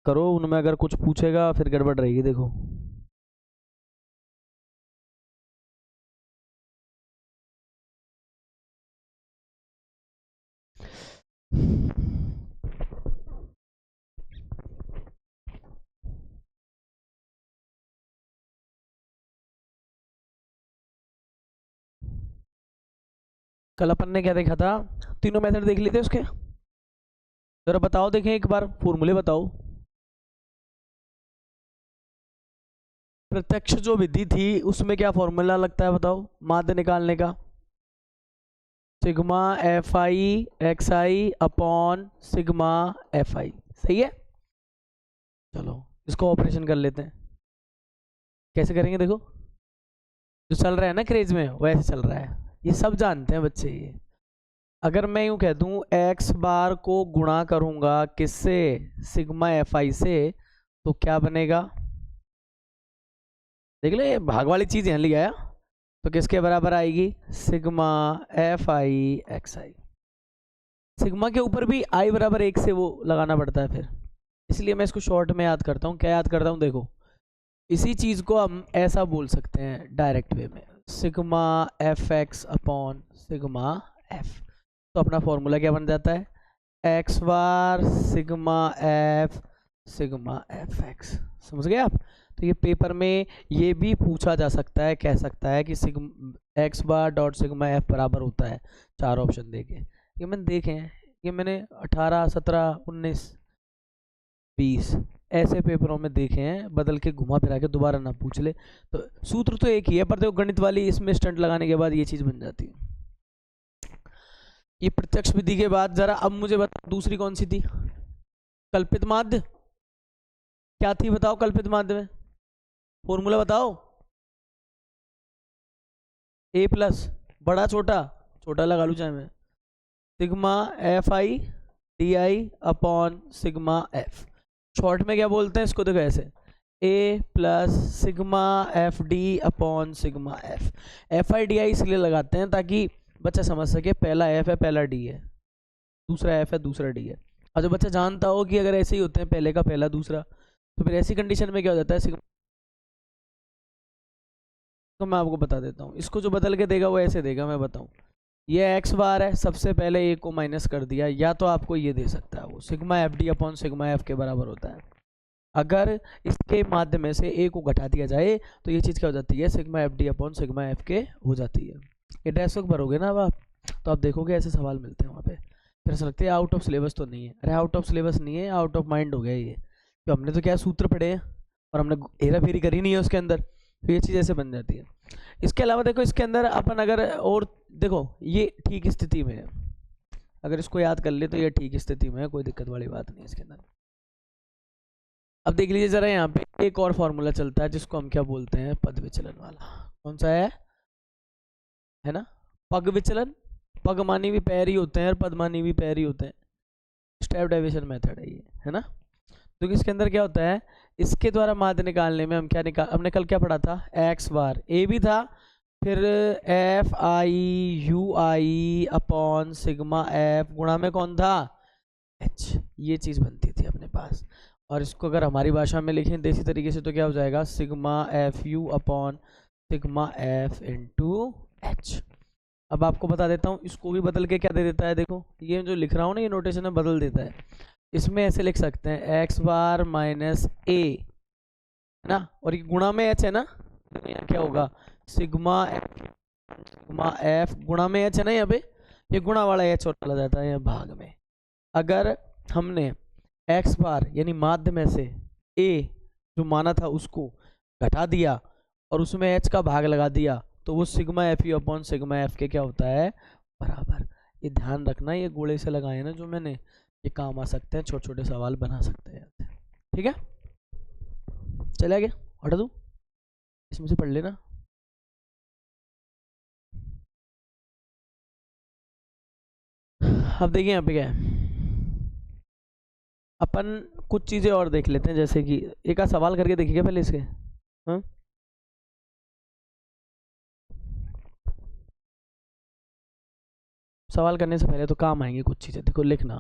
करो, उनमें अगर कुछ पूछेगा फिर गड़बड़ रहेगी। देखो कल अपन ने क्या देखा था, तीनों मेथड देख लिए थे उसके। जरा बताओ, देखें एक बार फॉर्मूले बताओ। प्रत्यक्ष जो विधि थी उसमें क्या फॉर्मूला लगता है बताओ, माध्य निकालने का। सिग्मा एफ आई एक्स आई अपॉन सिग्मा एफ आई, सही है। चलो इसको ऑपरेशन कर लेते हैं। कैसे करेंगे देखो, जो चल रहा है ना क्रेज में वैसे चल रहा है, ये सब जानते हैं बच्चे ये। अगर मैं यूं कह दूं एक्स बार को गुणा करूंगा किससे, सिग्मा एफ आई से, तो क्या बनेगा, देख लो ये भाग वाली चीज यहाँ लिया है। तो किसके बराबर आएगी, सिग्मा एफ आई एक्स आई। सिग्मा के ऊपर भी आई बराबर एक से वो लगाना पड़ता है फिर, इसलिए मैं इसको शॉर्ट में याद करता हूँ। क्या याद करता हूँ देखो, इसी चीज को हम ऐसा बोल सकते हैं डायरेक्ट वे में, sigma F x upon sigma F. तो अपना फॉर्मूला क्या बन जाता है, एक्स बार सिग्मा एफ एक्स। समझ गए आप। तो ये पेपर में ये भी पूछा जा सकता है, कह सकता है कि सिग्मा एक्स बार डॉट सिग्मा एफ बराबर होता है, चार ऑप्शन देके। ये मैंने देखे हैं, ये मैंने 18, 17, 19, 20 ऐसे पेपरों में देखे हैं, बदल के घुमा फिरा के दोबारा ना पूछ ले। तो सूत्र तो एक ही है, पर देखो गणित वाली इसमें स्टंट लगाने के बाद ये चीज़ बन जाती है। ये प्रत्यक्ष विधि के बाद जरा अब मुझे बता, दूसरी कौन सी थी, कल्पित माध्य। क्या थी बताओ कल्पित माध्य में, फॉर्मूला बताओ। ए प्लस, बड़ा छोटा, छोटा लगा लूँ चाहे मैं, sigma F I D I upon sigma F. Short में क्या बोलते हैं इसको, देखो ऐसे, A plus sigma F D upon sigma F. F I D I इसलिए लगाते हैं ताकि बच्चा समझ सके, पहला एफ है पहला डी है, दूसरा एफ है दूसरा डी है। और जो बच्चा जानता हो कि अगर ऐसे ही होते हैं पहले का पहला दूसरा, तो फिर ऐसी कंडीशन में क्या हो जाता है सिग्मा। तो मैं आपको बता देता हूँ, इसको जो बदल के देगा वो ऐसे देगा, मैं बताऊँ। ये एक्स बार है, सबसे पहले ए को माइनस कर दिया, या तो आपको ये दे सकता है वो sigma F D upon sigma F के बराबर होता है। अगर इसके माध्यम से ए को घटा दिया जाए तो ये चीज़ क्या हो जाती है, sigma F D upon sigma F के हो जाती है। ये ड्रेस वर्क भरोगे ना अब आप, तो आप देखोगे ऐसे सवाल मिलते हैं वहाँ पे। फिर ऐसा लगता है आउट ऑफ सिलेबस तो नहीं है, अरे आउट ऑफ सिलेबस नहीं है, आउट ऑफ माइंड हो गया ये। तो हमने तो क्या सूत्र पढ़े हैं और हमने हेरा फेरी करी नहीं है उसके अंदर, तो ये चीज़ ऐसे बन जाती है। इसके अलावा देखो इसके अंदर अपन अगर और देखो, ये ठीक स्थिति में है, अगर इसको याद कर ले तो ये ठीक स्थिति में है, कोई दिक्कत वाली बात नहीं है इसके अंदर। अब देख लीजिए जरा, यहाँ पे एक और फॉर्मूला चलता है जिसको हम क्या बोलते हैं, पद विचलन वाला। कौन सा है ना, पग विचलन। पग मानी भी पैर ही होते हैं और पद मानी भी पैर ही होते हैं, स्टेप डेविएशन मेथड है ये, है ना। तो इसके अंदर क्या होता है, इसके द्वारा माध्य निकालने में हम क्या हमने कल क्या पढ़ा था, एक्स बार ए भी था, फिर F I you I upon sigma F गुणा में कौन था, एच। ये चीज़ बनती थी अपने पास। और इसको अगर हमारी भाषा में लिखें देसी तरीके से तो क्या हो जाएगा, sigma F you upon sigma F into H. अब आपको बता देता हूँ, इसको भी बदल के क्या दे देता है, देखो ये जो लिख रहा हूँ ना ये नोटेशन में बदल देता है। इसमें ऐसे लिख सकते हैं एक्स बार माइनस ए, है ना, और ये गुणा में एच है ना, तो यहाँ क्या होगा, सिग्मा एफ गुणा में एच है ना, यहाँ पे ये गुणा वाला एच और चला जाता है यहाँ भाग में। अगर हमने एक्स बार यानी माध्य में से ए जो माना था उसको घटा दिया और उसमें एच का भाग लगा दिया, तो वो sigma F you upon sigma F के क्या होता है, बराबर। ये ध्यान रखना, ये गोले से लगाए ना जो मैंने, ये काम आ सकते हैं, छोटे छोटे सवाल बना सकते हैं। ठीक है, चले आगे, हटा दूँ, इसमें से पढ़ लेना। अब देखिए यहाँ पे क्या है, अपन कुछ चीज़ें और देख लेते हैं, जैसे कि एक आध सवाल करके देखिएगा पहले इसके। हाँ, सवाल करने से पहले तो काम आएंगे कुछ चीज़ें, देखो लिखना।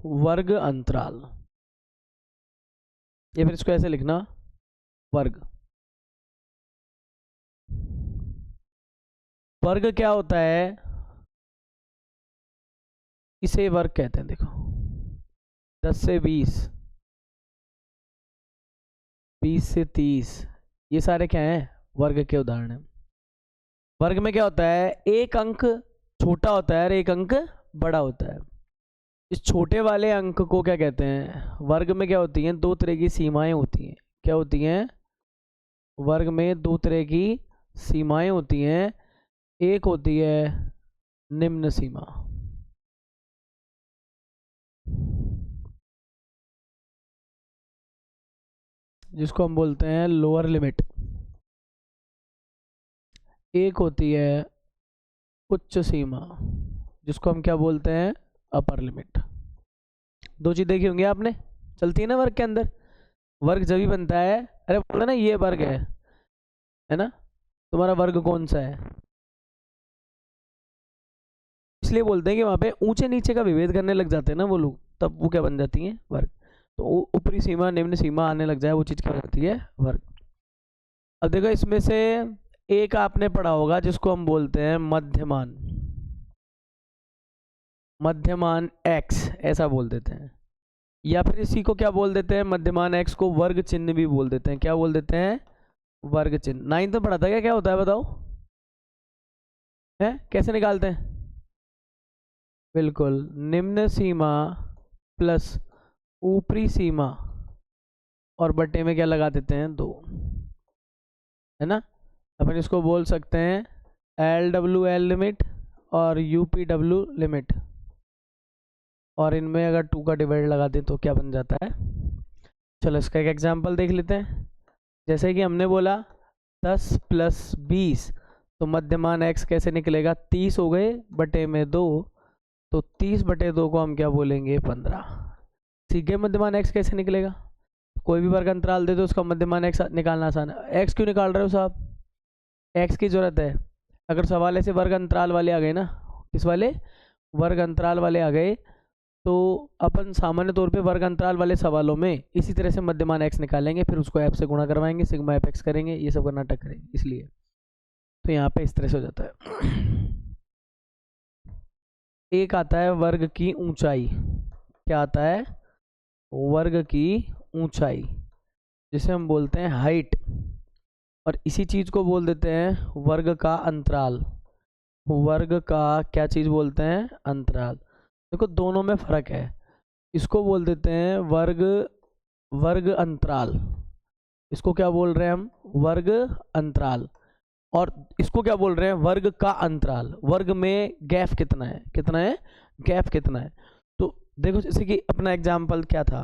वर्ग अंतराल, या फिर इसको ऐसे लिखना वर्ग। वर्ग क्या होता है, इसे वर्ग कहते हैं। देखो 10 से 20, 20 से 30, ये सारे क्या हैं, वर्ग के उदाहरण हैं। वर्ग में क्या होता है, एक अंक छोटा होता है और एक अंक बड़ा होता है। इस छोटे वाले अंक को क्या कहते हैं, वर्ग में क्या होती हैं, दो तरह की सीमाएं होती हैं। क्या होती हैं, वर्ग में दो तरह की सीमाएं होती हैं। एक होती है निम्न सीमा, जिसको हम बोलते हैं लोअर लिमिट। एक होती है उच्च सीमा, जिसको हम क्या बोलते हैं, अपर लिमिट। दो चीज देखी होंगी आपने, चलती है ना वर्ग के अंदर। वर्ग जब भी बनता है, अरे बोला ना ये वर्ग है ना, तुम्हारा वर्ग कौन सा है, इसलिए बोलते हैं कि वहां पे ऊंचे नीचे का विभेद करने लग जाते हैं ना वो लोग, तब वो क्या बन जाती है, वर्ग। तो ऊपरी सीमा निम्न सीमा आने लग जाए, वो चीज क्या हो जाती है, वर्ग। अब देखो इसमें से एक आपने पढ़ा होगा जिसको हम बोलते हैं मध्यमान, मध्यमान x ऐसा बोल देते हैं, या फिर इसी को क्या बोल देते हैं, मध्यमान x को वर्ग चिन्ह भी बोल देते हैं। क्या बोल देते हैं, वर्ग चिन्ह। 9th में पढ़ा था क्या होता है, बताओ है कैसे निकालते हैं। बिल्कुल, निम्न सीमा प्लस ऊपरी सीमा और बट्टे में क्या लगा देते हैं, 2, है ना। अपन इसको बोल सकते हैं LWL लिमिट और UPW लिमिट, और इनमें अगर 2 का डिवाइड लगा दें तो क्या बन जाता है। चलो इसका एक एग्जांपल देख लेते हैं। जैसे कि हमने बोला 10 + 20, तो मध्यमान x कैसे निकलेगा, 30 हो गए बटे में 2, तो 30/2 को हम क्या बोलेंगे, 15। ठीक है, मध्यमान x कैसे निकलेगा, कोई भी वर्ग अंतराल दे दो उसका मध्यमान x निकालना आसान है। x क्यों निकाल रहे हो साहब, x की जरूरत है। अगर सवाल ऐसे वर्ग अंतराल वाले आ गए ना, किस वाले, वर्ग अंतराल वाले आ गए, तो अपन सामान्य तौर पे वर्ग अंतराल वाले सवालों में इसी तरह से मध्यमान x निकालेंगे, फिर उसको f से गुणा करवाएंगे, सिग्मा fx करेंगे, ये सब का नाटक करेंगे, इसलिए तो यहाँ पे इस तरह से हो जाता है। एक आता है वर्ग की ऊंचाई, क्या आता है, वर्ग की ऊंचाई, जिसे हम बोलते हैं हाइट, और इसी चीज को बोल देते हैं वर्ग का अंतराल। वर्ग का क्या चीज बोलते हैं, अंतराल। देखो दोनों में फर्क है, इसको बोल देते हैं वर्ग अंतराल, इसको क्या बोल रहे हैं हम, वर्ग अंतराल, और इसको क्या बोल रहे हैं, वर्ग का अंतराल। वर्ग में गैप कितना है, कितना है, गैप कितना है। तो देखो जैसे कि अपना एग्जाम्पल क्या था,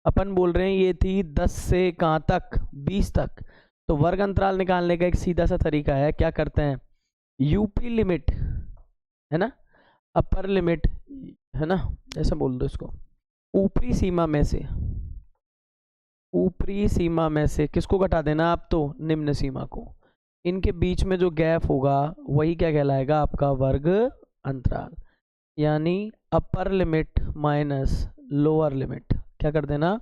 अपन बोल रहे हैं ये थी 10 से कहाँ तक, 20 तक। तो वर्ग अंतराल निकालने का एक सीधा सा तरीका है, क्या करते हैं, यूपी लिमिट है ना, अपर लिमिट है ना, ऐसा बोल दो इसको, ऊपरी सीमा में से, ऊपरी सीमा में से किसको घटा देना आप, तो निम्न सीमा को। इनके बीच में जो गैप होगा वही क्या कहलाएगा, आपका वर्ग अंतराल, यानी upper limit minus lower limit. क्या कर देना,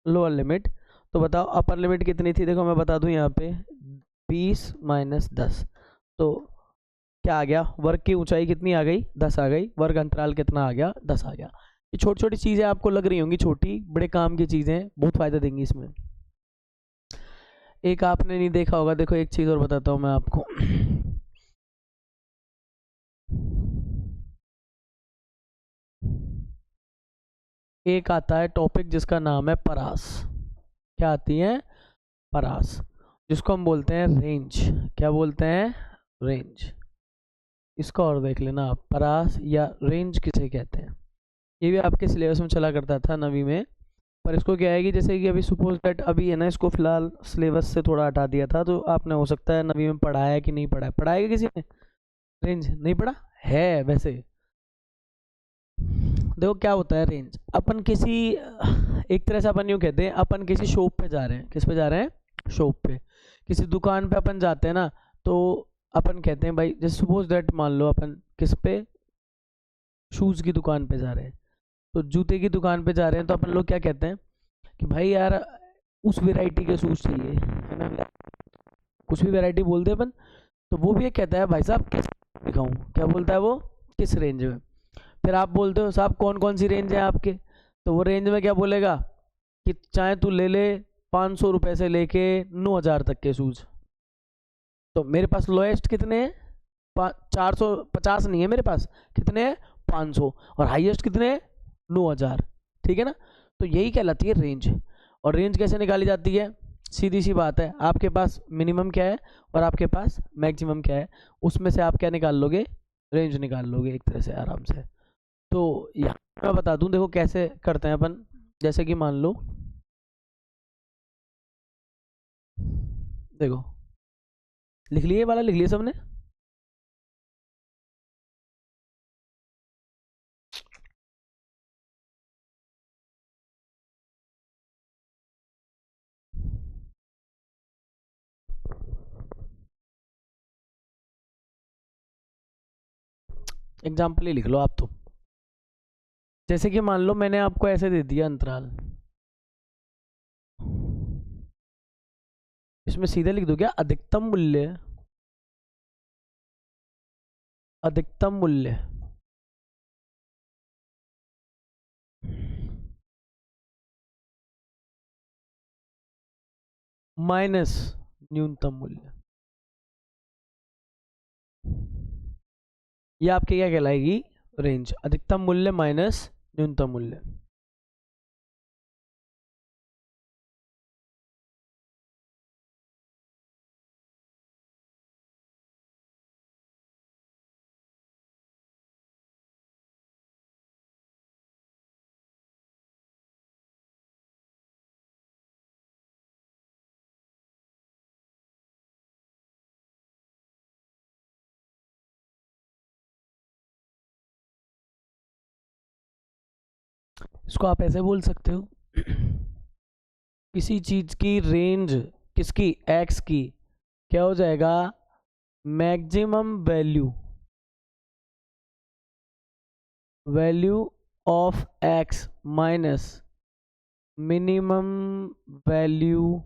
लोअर लिमिट। तो बताओ अपर लिमिट कितनी थी, देखो मैं बता दूं यहाँ पे 20 - 10, तो क्या आ गया, वर्ग की ऊंचाई कितनी आ गई, 10 आ गई, वर्ग अंतराल कितना आ गया, 10 आ गया। ये छोटी छोटी चीजें आपको लग रही होंगी छोटी, बड़े काम की चीजें, बहुत फायदा देंगी इसमें। एक आपने नहीं देखा होगा, देखो एक चीज और बताता हूं मैं आपको। एक आता है टॉपिक जिसका नाम है परास, क्या आती है, परास, जिसको हम बोलते हैं रेंज। क्या बोलते हैं, रेंज। इसको और देख लेना आप, परास या रेंज किसे कहते हैं। ये भी आपके सिलेबस में चला करता था 9वीं में, पर इसको क्या है कि जैसे कि अभी सपोज दैट अभी है ना, इसको फिलहाल सिलेबस से थोड़ा हटा दिया था, तो आपने हो सकता है 9वीं में पढ़ाया है कि नहीं पढ़ा है, पढ़ाएगा किसी ने, रेंज नहीं पढ़ा है वैसे। देखो क्या होता है रेंज, अपन किसी, एक तरह से अपन यूँ कहते हैं, अपन किसी शॉप पे जा रहे हैं, किस पे जा रहे हैं, शॉप पे, किसी दुकान पे अपन जाते हैं ना, तो अपन कहते हैं भाई, जैसे सपोज दैट मान लो अपन किस पे, शूज़ की दुकान पे जा रहे हैं, तो जूते की दुकान पे जा रहे हैं तो अपन लोग क्या कहते हैं कि भाई यार उस वैरायटी के शूज़ चाहिए, है ना, कुछ भी वैरायटी बोलते हैं अपन। तो वो भी ये कहता है भाई साहब किस दिखाऊं, क्या बोलता है वो, किस रेंज में। फिर आप बोलते हो साहब कौन कौन सी रेंज है आपके, तो वो रेंज में क्या बोलेगा कि चाहे तू ले ले 500 रुपये से लेके 9,000 तक के शूज़। तो मेरे पास लोएस्ट कितने हैं, 450 नहीं है मेरे पास, कितने हैं, 500, और हाईएस्ट कितने हैं, 9,000। ठीक है ना। तो यही कहलाती है रेंज। और रेंज कैसे निकाली जाती है, सीधी सी बात है, आपके पास मिनिमम क्या है और आपके पास मैक्सिमम क्या है, उसमें से आप क्या निकाल लोगे, रेंज निकाल लोगे एक तरह से आराम से। तो यहाँ मैं बता दूं, देखो कैसे करते हैं अपन। जैसे कि मान लो, देखो लिख लिए, ये वाला लिख लिया सबने। एग्जाम्पल ही लिख लो आप तो। जैसे कि मान लो मैंने आपको ऐसे दे दिया अंतराल, इसमें सीधे लिख दो क्या, अधिकतम मूल्य, अधिकतम मूल्य माइनस न्यूनतम मूल्य, ये आपकी क्या कहलाएगी, रेंज। अधिकतम मूल्य माइनस न्यूनतम मूल्य। इसको आप ऐसे बोल सकते हो, किसी चीज की रेंज, किसकी, एक्स की, क्या हो जाएगा, maximum value, value of x minus minimum value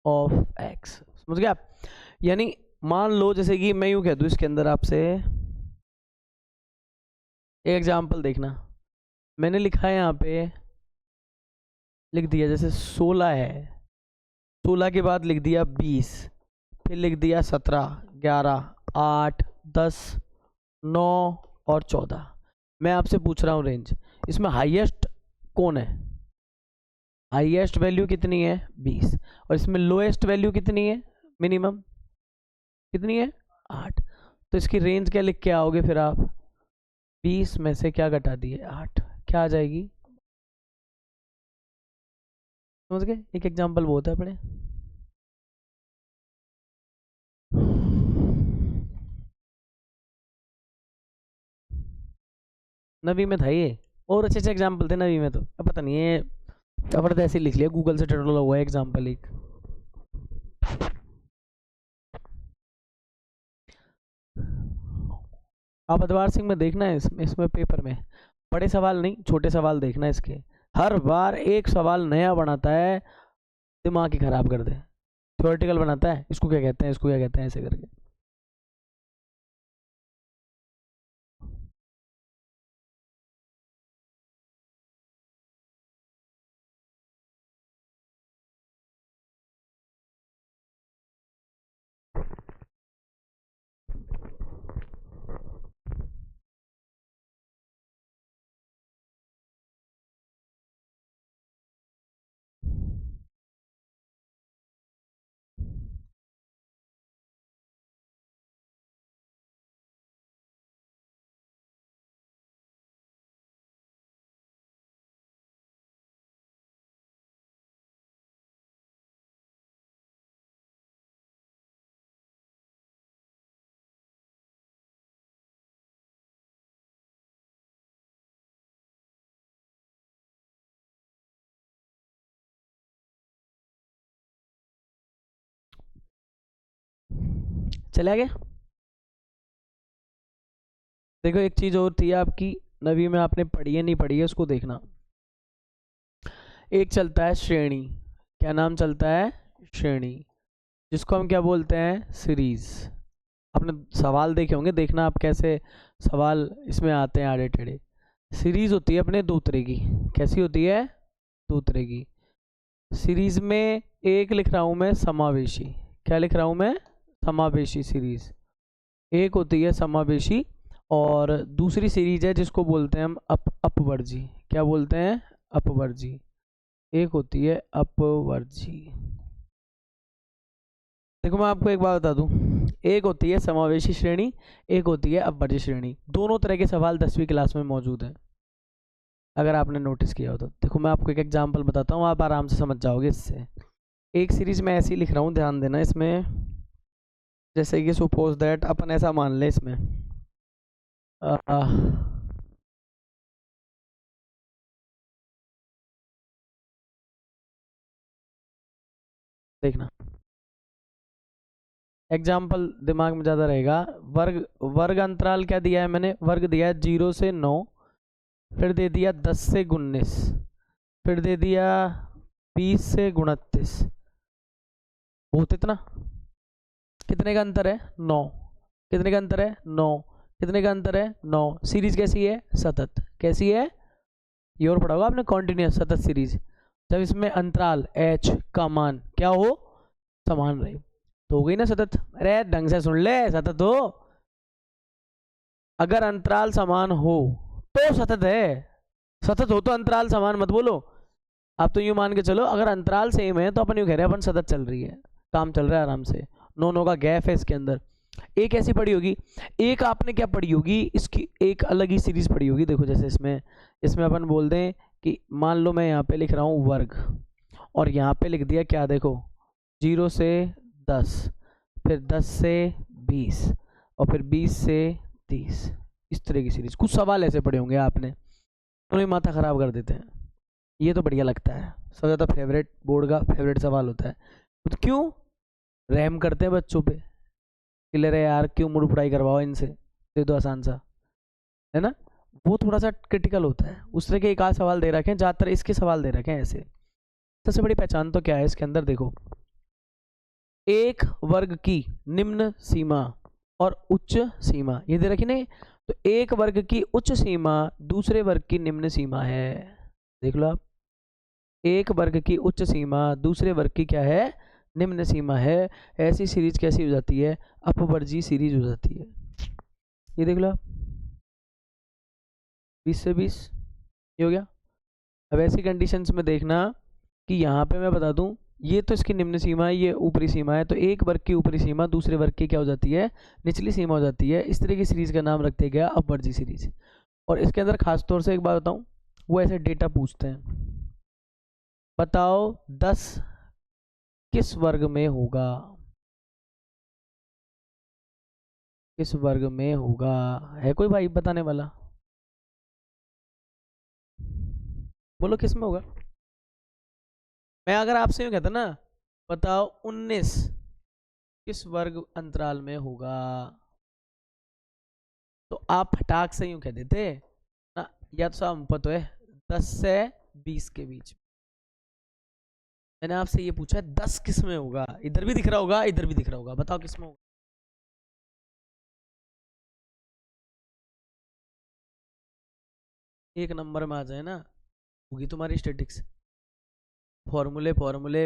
of x. समझ गया आप। यानी मान लो जैसे कि मैं यूं कह दूं इसके अंदर आपसे, एक एग्जांपल देखना, मैंने लिखा है यहाँ पे, लिख दिया जैसे 16 है, 16 के बाद लिख दिया 20, फिर लिख दिया 17, 11, 8, 10, 9 और 14। मैं आपसे पूछ रहा हूँ रेंज, इसमें हाईएस्ट कौन है, हाईएस्ट वैल्यू कितनी है, 20, और इसमें लोएस्ट वैल्यू कितनी है, मिनिमम कितनी है, 8। तो इसकी रेंज क्या लिख के आओगे फिर आप, 20 में से क्या घटा दिए, 8, क्या आ जाएगी। समझ गए, एक एग्जांपल बहुत है अपने। नवी में था ये, और अच्छे अच्छे एग्जांपल थे नवी में, तो अब पता नहीं है, जबरदस्त ऐसे लिख लिया, गूगल से टटोला हुआ है एग्जांपल एक। आप अतवार सिंह में देखना है, इसमें पेपर में बड़े सवाल नहीं, छोटे सवाल देखना है इसके, हर बार एक सवाल नया बनाता है, दिमाग ही खराब कर दे। थ्योरेटिकल बनाता है, इसको क्या कहते हैं, इसको क्या कहते हैं, ऐसे करके। चले गए। देखो एक चीज और थी आपकी, 9वीं में आपने पढ़ी है नहीं पढ़ी है उसको देखना। एक चलता है श्रेणी, क्या नाम चलता है? श्रेणी, जिसको हम क्या बोलते हैं? सीरीज। आपने सवाल देखे होंगे, देखना आप कैसे सवाल इसमें आते हैं आड़े टेढ़े। सीरीज होती है अपने दो तरह की। कैसी होती है? दो तरह की। सीरीज में एक लिख रहा हूं मैं समावेशी। क्या लिख रहा हूं मैं? समावेशी सीरीज। एक होती है समावेशी और दूसरी सीरीज है जिसको बोलते हैं हम अपवर्जी। क्या बोलते हैं? अपवर्जी। एक होती है अपवर्जी। देखो मैं आपको एक बात बता दूं, एक होती है समावेशी श्रेणी, एक होती है अपवर्जी श्रेणी। दोनों तरह के सवाल 10वीं क्लास में मौजूद हैं, अगर आपने नोटिस किया हो तो। देखो मैं आपको एक एग्जांपल बताता हूँ, आप आराम से समझ जाओगे इससे। एक सीरीज में ऐसी लिख रहा हूँ, ध्यान देना इसमें। जैसे कि सपोज दैट अपन ऐसा मान ले इसमें देखना एग्जाम्पल दिमाग में ज़्यादा रहेगा। वर्ग वर्ग अंतराल क्या दिया है मैंने? वर्ग दिया है 0 से 9, फिर दे दिया 10 से 19, फिर दे दिया 20 से 29। बहुत इतना कितने का अंतर है? 9। कितने का अंतर है? 9। कितने का अंतर है? 9। सीरीज कैसी है? सतत। कैसी है? ये और पढ़ा होगा आपने, कॉन्टिन्यूस सतत सीरीज। जब इसमें अंतराल h का मान क्या हो? समान रहे तो हो गई ना सतत। अरे ढंग से सुन ले, सतत हो। अगर अंतराल समान हो तो सतत है। सतत हो तो अंतराल समान मत बोलो। आप तो यूं मान के चलो, अगर अंतराल सेम है तो अपन यूं कह रहे हैं अपन सतत चल रही है, काम चल रहा है आराम से। नो का गैप है इसके अंदर। एक ऐसी पढ़ी होगी, एक आपने क्या पढ़ी होगी, इसकी एक अलग ही सीरीज पढ़ी होगी। देखो जैसे इसमें अपन बोल दें कि मान लो मैं यहाँ पे लिख रहा हूँ वर्ग, और यहाँ पे लिख दिया क्या? देखो 0 से 10, फिर 10 से 20, और फिर 20 से 30। इस तरह की सीरीज। कुछ सवाल ऐसे पढ़े होंगे आपने, उन्हें माथा खराब कर देते हैं। ये तो बढ़िया लगता है, सबसे ज़्यादा फेवरेट, बोर्ड का फेवरेट सवाल होता है। तो क्यों रहम करते हैं बच्चों पे, क्लियर है यार, क्यों मुड़ पढ़ाई करवाओ इनसे, दे दो आसान सा, है ना। वो थोड़ा सा क्रिटिकल होता है, उस तरह के एक आध सवाल दे रखे हैं, ज़्यादातर इसके सवाल दे रखे हैं ऐसे। सबसे बड़ी पहचान तो क्या है इसके अंदर? देखो, एक वर्ग की निम्न सीमा और उच्च सीमा ये दे रखी नहीं, तो एक वर्ग की उच्च सीमा दूसरे वर्ग की निम्न सीमा है। देख लो आप, एक वर्ग की उच्च सीमा दूसरे वर्ग की क्या है? निम्न सीमा है। ऐसी सीरीज कैसी हो जाती है? अपवर्जी सीरीज हो जाती है। ये देख लो आप, 20 से 20 ये हो गया। अब ऐसी कंडीशंस में देखना कि यहाँ पे मैं बता दूं, ये तो इसकी निम्न सीमा है, ये ऊपरी सीमा है, तो एक वर्ग की ऊपरी सीमा दूसरे वर्ग की क्या हो जाती है? निचली सीमा हो जाती है। इस तरह की सीरीज का नाम रखते गया अपवर्जी सीरीज। और इसके अंदर खास तौर से एक बात बताऊं, वो ऐसे डेटा पूछते हैं, बताओ 10 किस वर्ग में होगा? किस वर्ग में होगा? है कोई भाई बताने वाला? बोलो किस में होगा? मैं अगर आपसे यूँ कहता ना, बताओ 19 किस वर्ग अंतराल में होगा, तो आप फटाक से यूँ कह देते ना, या तो सब पता है 10 से 20 के बीच। मैंने आपसे ये पूछा 10 किस में होगा, इधर भी दिख रहा होगा इधर भी दिख रहा होगा, बताओ किस में होगा? एक नंबर में आ जाए ना, होगी तुम्हारी स्टैटिक्स। फॉर्मूले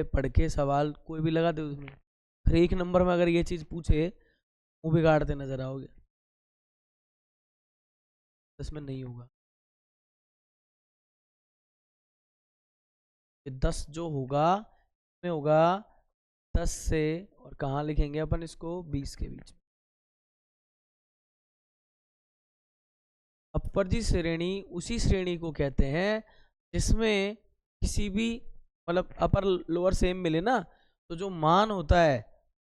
पढ़ के सवाल कोई भी लगा दे उसमें, फिर एक नंबर में अगर ये चीज पूछे मुंह बिगाड़ते नजर आओगे। इसमें नहीं होगा। ये 10 जो होगा में होगा 10 से, और कहाँ लिखेंगे अपन इसको? 20 के बीच। अपवर्जी श्रेणी उसी श्रेणी को कहते हैं जिसमें किसी भी मतलब अपर लोअर सेम मिले ना, तो जो मान होता है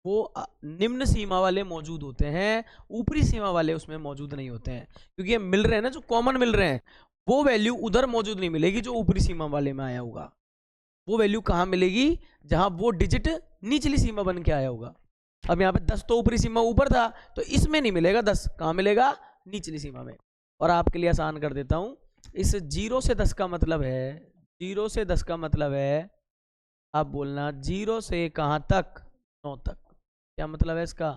वो निम्न सीमा वाले मौजूद होते हैं, ऊपरी सीमा वाले उसमें मौजूद नहीं होते हैं। क्योंकि ये मिल रहे हैं ना, जो कॉमन मिल रहे हैं, वो वैल्यू उधर मौजूद नहीं मिलेगी जो ऊपरी सीमा वाले में आया होगा। वो वैल्यू कहाँ मिलेगी? जहां वो डिजिट निचली सीमा बन के आया होगा। अब यहाँ पे 10 तो ऊपरी सीमा ऊपर था, तो इसमें नहीं मिलेगा 10, कहाँ मिलेगा? निचली सीमा में। और आपके लिए आसान कर देता हूँ। इस 0 से 10 का मतलब है, 0 से 10 का मतलब है, आप बोलना 0 से कहाँ तक, 9 तक। क्या मतलब है इसका,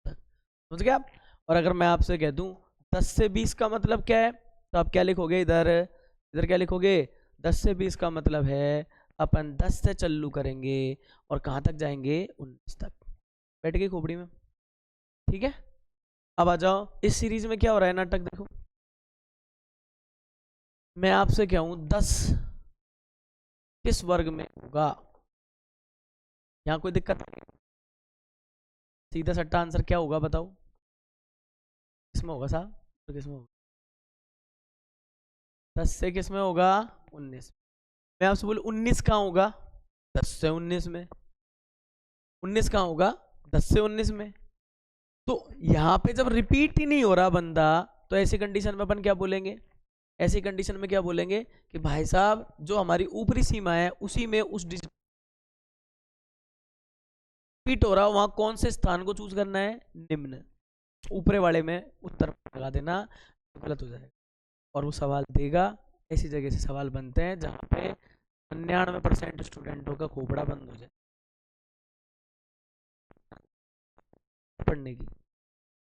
समझ गए आप। और अगर मैं आपसे कह दूं 10 से 20 का मतलब क्या है, तो आप क्या लिखोगे, इधर इधर क्या लिखोगे, 10 से 20 का मतलब है अपन 10 से चालू करेंगे और कहाँ तक जाएंगे, 19 तक। बैठ गई खोपड़ी में, ठीक है। अब आ जाओ, इस सीरीज में क्या हो रहा है नाटक, देखो मैं आपसे क्या हूं, 10 किस वर्ग में होगा, यहाँ कोई दिक्कत नहीं, सीधा सट्टा आंसर क्या होगा बताओ, किसमें होगा साहब, तो किसमें होगा, 10 से किसमें होगा, 19। मैं आपसे बोलूं 19 कहाँ होगा, 10 से 19 में, 19 कहाँ होगा, 10 से 19 में। तो यहाँ पे जब रिपीट ही नहीं हो रहा बंदा, तो ऐसी कंडीशन में अपन क्या बोलेंगे, ऐसी कंडीशन में क्या बोलेंगे कि भाई साहब जो हमारी ऊपरी सीमा है उसी में उस डिजिट रिपीट हो रहा है, वहां कौन से स्थान को चूज करना है, निम्न, ऊपरे वाले में उत्तर लगा देना, गलत हो जाएगा। और वो सवाल देगा, ऐसी जगह से सवाल बनते हैं जहाँ पे 99% स्टूडेंटों का खोपड़ा बंद हो जाए पढ़ने की।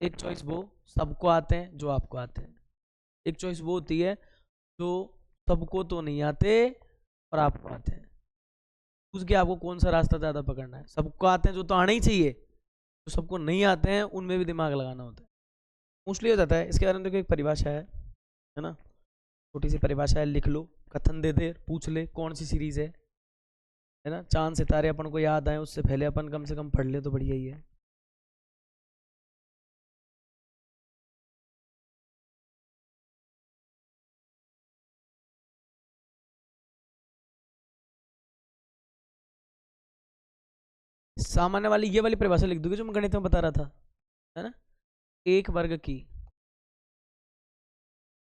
एक चॉइस वो सबको आते हैं जो आपको आते हैं, एक चॉइस वो होती है जो सबको तो नहीं आते और आपको आते हैं। उसके आपको कौन सा रास्ता ज़्यादा पकड़ना है, सबको आते हैं जो तो आना ही चाहिए, जो सबको नहीं आते हैं उनमें भी दिमाग लगाना होता है, मोस्टली हो जाता है। इसके बारे में देखो एक परिभाषा है ना, छोटी सी परिभाषा है, लिख लो, कथन दे दे, पूछ ले कौन सी सीरीज है ना, चांद सितारे अपन को याद आए उससे पहले अपन कम से कम पढ़ ले तो बढ़िया ही है। सामान्य वाली ये वाली परिभाषा लिख दोगे जो मैं गणित में बता रहा था, है ना, एक वर्ग की,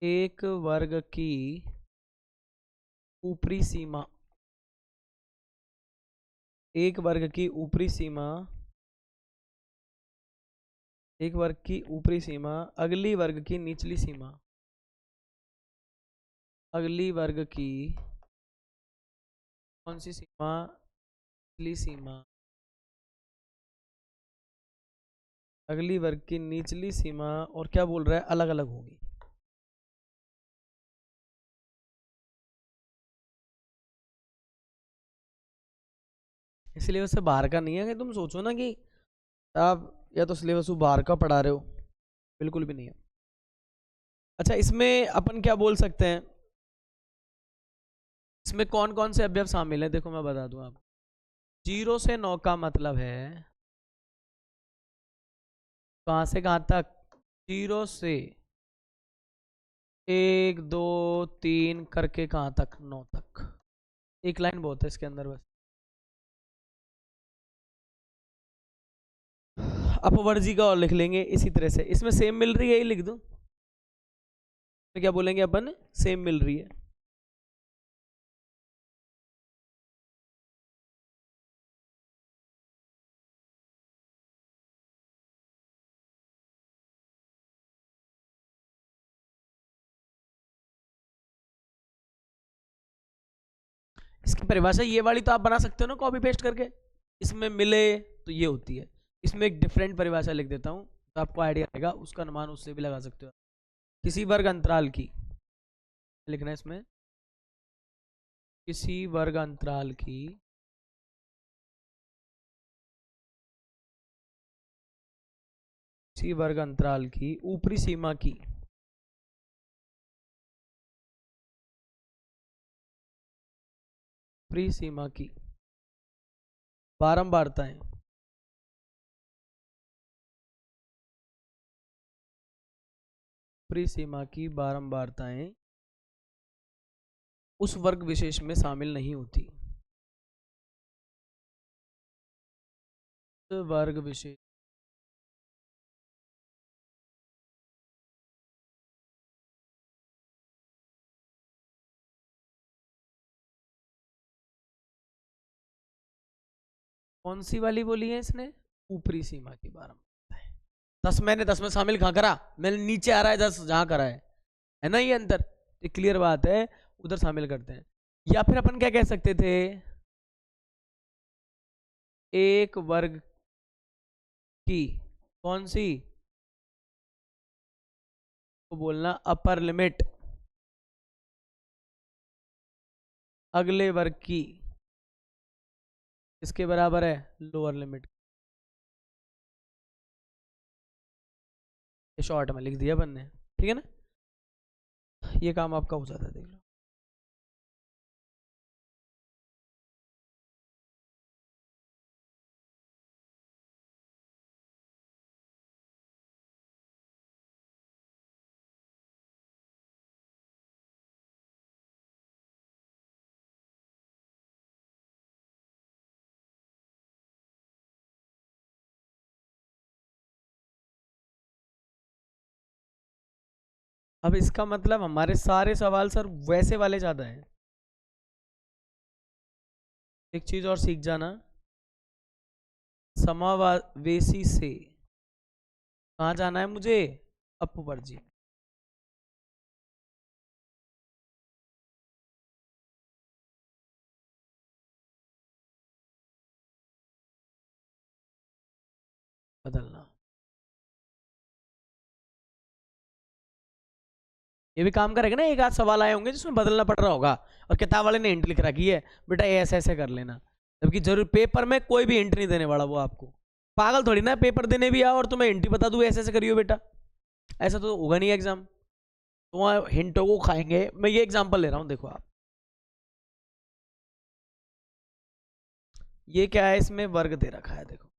एक वर्ग की ऊपरी सीमा, एक वर्ग की ऊपरी सीमा, एक वर्ग की ऊपरी सीमा अगली वर्ग की निचली सीमा, अगली वर्ग की कौन सी सीमा, निचली सीमा, अगली वर्ग की निचली सीमा, और क्या बोल रहा है, अलग अलग होगी। सिलेबस से बाहर का नहीं है कि तुम सोचो ना कि आप या तो सिलेबस बाहर का पढ़ा रहे हो, बिल्कुल भी नहीं है। अच्छा इसमें अपन क्या बोल सकते हैं, इसमें कौन कौन से अवयव शामिल है, देखो मैं बता दूं आपको। 0 से 9 का मतलब है कहां से कहां तक, 0 से 1 2 3 करके कहां तक, 9 तक। एक लाइन बहुत है इसके अंदर बस। अपवर्जी का और लिख लेंगे इसी तरह से, इसमें सेम मिल रही है, ये लिख दूं, तो क्या बोलेंगे अपन, सेम मिल रही है। इसकी परिभाषा ये वाली तो आप बना सकते हो ना कॉपी पेस्ट करके, इसमें मिले तो ये होती है। इसमें एक डिफरेंट परिभाषा लिख देता हूँ तो आपको आइडिया रहेगा, उसका अनुमान उससे भी लगा सकते हो। किसी वर्ग अंतराल की, लिखना है इसमें, किसी वर्ग अंतराल की किसी वर्ग अंतराल की ऊपरी सीमा की, ऊपरी सीमा की बारंबारताएं, ऊपरी सीमा की बारंबारताएं उस वर्ग विशेष में शामिल नहीं होती, वर्ग विशेष, कौन सी वाली बोली है इसने, ऊपरी सीमा की बारंबारताएं। 10 मैंने 10 में शामिल कहाँ करा, मैंने नीचे आ रहा है 10 जहां करा है, है ना ये अंतर, ये क्लियर बात है, उधर शामिल करते हैं। या फिर अपन क्या कह सकते थे, एक वर्ग की कौन सी को बोलना अपर लिमिट अगले वर्ग की इसके बराबर है लोअर लिमिट। ये शॉर्ट में लिख दिया अपन ने, ठीक है ना, ये काम आपका हो जाता है, देख लो। अब इसका मतलब हमारे सारे सवाल सर वैसे वाले ज्यादा हैं। एक चीज और सीख जाना, समावेशी से कहाँ जाना है मुझे, अपवर्जी। बदलना, ये भी काम करेगा ना, एक आध सवाल आए होंगे जिसमें बदलना पड़ रहा होगा और किताब वाले ने हिंट लिख रखी है बेटा ये ऐसे ऐसे कर लेना, जबकि जरूर पेपर में कोई भी हिंट नहीं देने वाला वो आपको। पागल थोड़ी ना पेपर देने भी आओ और तुम्हें हिंट ही बता दूं ऐसे ऐसे करियो बेटा, ऐसा तो होगा नहीं एग्जाम, तो वहाँ हिंटों को खाएंगे। मैं ये एग्जाम्पल ले रहा हूँ, देखो आप, ये क्या है, इसमें वर्ग दे रखा है देखो,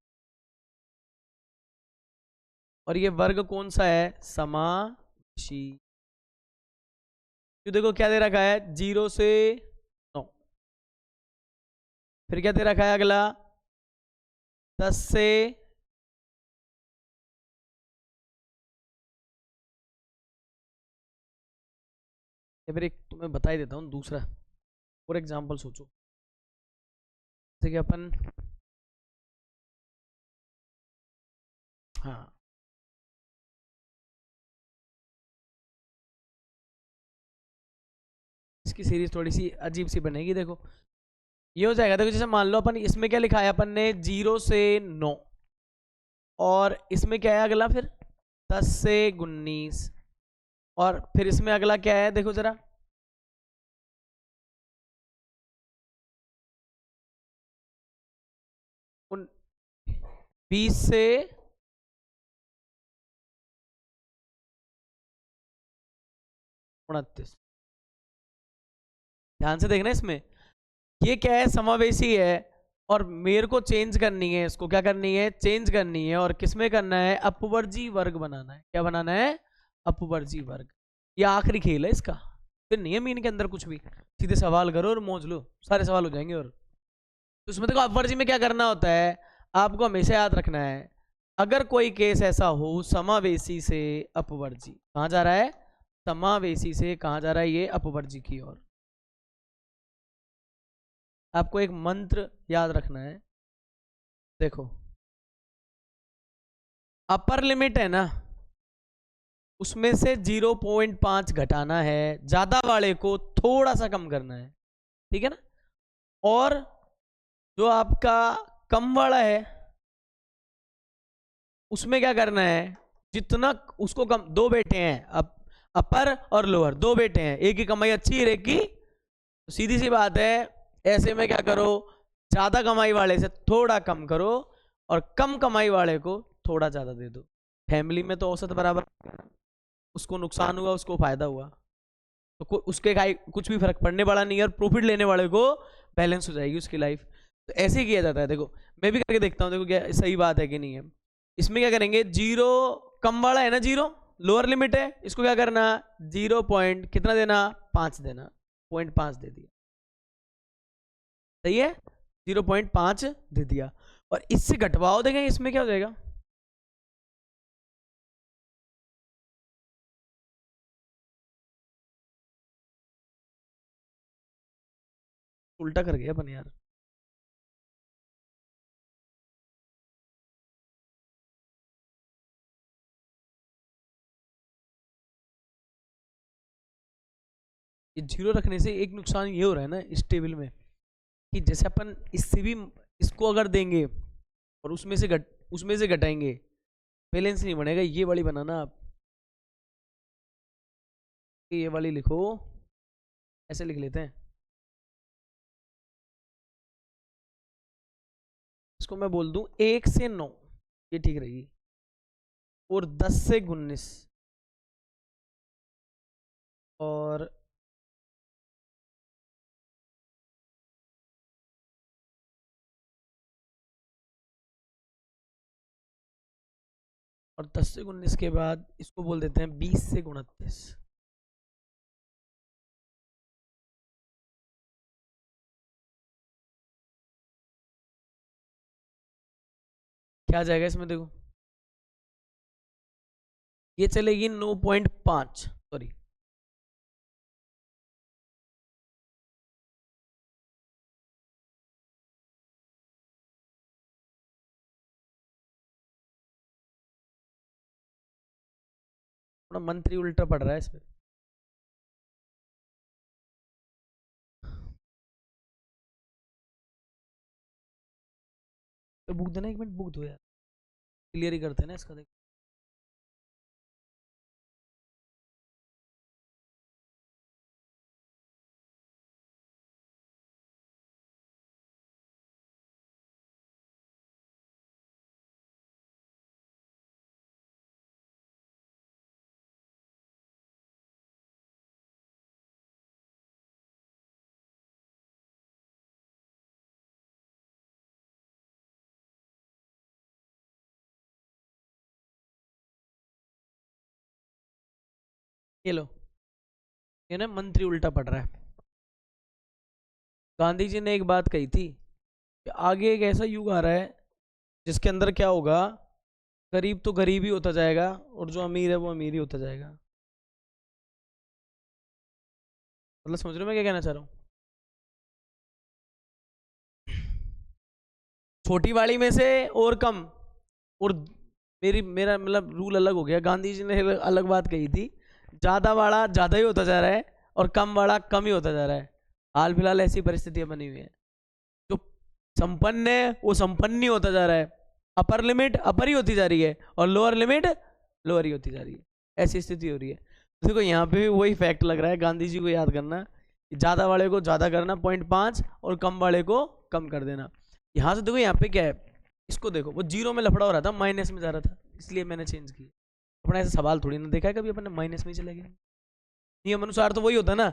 और ये वर्ग कौन सा है, समावेशी। तो देखो क्या दे रखा है, 0 से 9, फिर क्या दे रखा है अगला, 10 से, या फिर एक तुम्हें बता ही देता हूँ दूसरा और एग्जाम्पल सोचो, जैसे कि अपन, हाँ इसकी सीरीज थोड़ी सी अजीब सी बनेगी, देखो ये हो जाएगा, देखो जैसे मान लो अपन इसमें क्या लिखा है अपन ने, 0 से 9, और इसमें क्या है अगला फिर 10 से 19, और फिर इसमें अगला क्या है देखो जरा, 20 से 29। ध्यान से देखना इसमें, ये क्या है, समावेशी है, और मेरे को चेंज करनी है, इसको क्या करनी है, चेंज करनी है, और किसमें करना है, अपवर्जी वर्ग बनाना है। क्या बनाना है, अपवर्जी वर्ग। ये आखिरी खेल है इसका, फिर नहीं है मीन के अंदर कुछ भी, सीधे सवाल करो और मौज लो, सारे सवाल हो जाएंगे। और तो उसमें देखो अपवर्जी में क्या करना होता है, आपको हमेशा याद रखना है, अगर कोई केस ऐसा हो समावेशी से अपवर्जी, कहाँ जा रहा है, समावेशी से कहाँ जा रहा है, ये अपवर्जी की ओर। आपको एक मंत्र याद रखना है, देखो अपर लिमिट है ना, उसमें से 0.5 घटाना है, ज्यादा वाले को थोड़ा सा कम करना है, ठीक है ना, और जो आपका कम वाला है उसमें क्या करना है, जितना उसको कम, दो बेटे हैं अब, अपर और लोअर दो बेटे हैं, एक की कमाई अच्छी है एक की, सीधी सी बात है, ऐसे में क्या करो, ज्यादा कमाई वाले से थोड़ा कम करो और कम कमाई वाले को थोड़ा ज्यादा दे दो। फैमिली में तो औसत बराबर, उसको नुकसान हुआ उसको फायदा हुआ, तो उसके कुछ भी फर्क पड़ने वाला नहीं है, और प्रॉफिट लेने वाले को बैलेंस हो जाएगी उसकी लाइफ। तो ऐसे ही किया जाता है, देखो मैं भी करके देखता हूँ, देखो क्या सही बात है कि नहीं है। इसमें क्या करेंगे, जीरो कम वाला है ना, जीरो लोअर लिमिट है, इसको क्या करना, 0 पॉइंट कितना देना, 5 देना, 0.5 दे दिया, सही है, 0.5 दे दिया, और इससे घटवाओ, देखें इसमें क्या हो जाएगा, उल्टा कर गया अपन यार। ये 0 रखने से एक नुकसान ये हो रहा है ना इस टेबल में, कि जैसे अपन इससे भी इसको अगर देंगे और उसमें से घटाएंगे, बैलेंस नहीं बनेगा। ये वाली बनाना आप, ये वाली लिखो, ऐसे लिख लेते हैं इसको। मैं बोल दूं 1 से 9, ये ठीक रहेगी, और 10 से 19, और 10 से 19 के बाद इसको बोल देते हैं 20 से 29। क्या आ जाएगा इसमें देखो, ये चलेगी 9.5, सॉरी थोड़ा मंत्री उल्टा पड़ रहा है इसमें। तो बुक देना, 1 मिनट बुक दो यार, क्लियर ही करते हैं ना इसका। देखो ये लो, ये ना मंत्री उल्टा पड़ रहा है। गांधी जी ने एक बात कही थी कि आगे एक ऐसा युग आ रहा है जिसके अंदर क्या होगा, गरीब तो गरीब ही होता जाएगा और जो अमीर है वो अमीर ही होता जाएगा। मतलब समझ रहे हो मैं क्या कहना चाह रहा हूँ? छोटी वाली में से और कम, और मेरा मतलब रूल अलग हो गया। गांधी जी ने अलग बात कही थी, ज्यादा वाला ज्यादा ही होता जा रहा है और कम वाला कम ही होता जा रहा है। हाल फिलहाल ऐसी परिस्थितियां बनी हुई है, जो संपन्न है वो संपन्न ही होता जा रहा है, अपर लिमिट अपर ही होती जा रही है और लोअर लिमिट लोअर ही होती जा रही है। ऐसी स्थिति हो रही है। देखो यहाँ पे भी वही फैक्ट लग रहा है, गांधी जी को याद करना, ज्यादा वाले को ज्यादा करना 0.5 और कम वाले को कम कर देना। यहाँ से देखो यहाँ पे क्या है, इसको देखो, वो 0 में लफड़ा हो रहा था, माइनस में जा रहा था, इसलिए मैंने चेंज किया। अपना ऐसा सवाल थोड़ी ना देखा है कभी अपने माइनस में चले गए, नियम अनुसार तो वही होता है ना।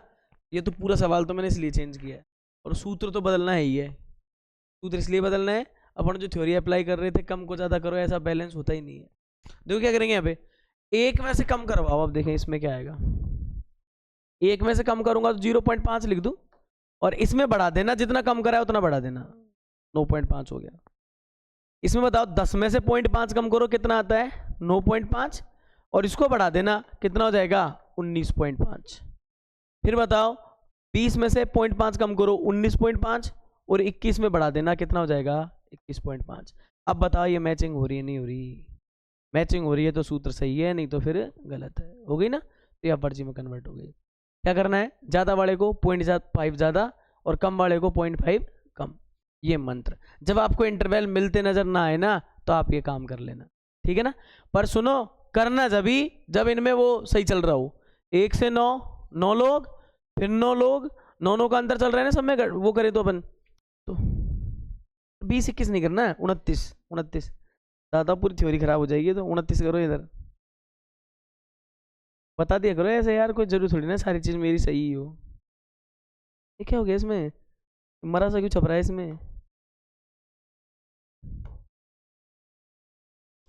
ये तो पूरा सवाल तो मैंने इसलिए चेंज किया है, और सूत्र तो बदलना है ही है। सूत्र इसलिए बदलना है, अपन जो थ्योरी अप्लाई कर रहे थे कम को ज्यादा करो, ऐसा बैलेंस होता ही नहीं है। देखो क्या करेंगे यहाँ पे, एक में से कम करवाओ। अब देखें इसमें क्या आएगा, एक में से कम करूंगा तो 0.5 लिख दूं, और इसमें बढ़ा देना, जितना कम करा है उतना बढ़ा देना, 9.5 हो गया। इसमें बताओ 10 में से 0.5 कम करो कितना आता है, 9.5, और इसको बढ़ा देना कितना हो जाएगा, 19.5। फिर बताओ 20 में से 0.5 कम करो, 19.5, और 21 में बढ़ा देना कितना हो जाएगा, 21.5। अब बताओ ये मैचिंग हो रही है नहीं हो रही? मैचिंग हो रही है तो सूत्र सही है, नहीं तो फिर गलत है। हो गई ना, तो यह पर्ची में कन्वर्ट हो गई। क्या करना है, ज्यादा वाले को 0.5 ज्यादा और कम वाले को 0.5 कम। ये मंत्र जब आपको इंटरवल मिलते नजर ना आए ना, तो आप ये काम कर लेना, ठीक है ना। पर सुनो, करना जब इनमें वो सही चल रहा हो। 1 से 9, 9 लोग, फिर 9 लोग, 9 का अंतर चल रहा है ना सब में, वो करे तो अपन तो 20-21 नहीं करना है, 29 दादा पूरी थ्योरी खराब हो जाएगी। तो 29 करो इधर, बता दिया करो ऐसे यार, कोई जरूर थोड़ी ना सारी चीज मेरी सही हो। ये क्या हो गया इसमें, मरा सा क्यों छप रहा है इसमें?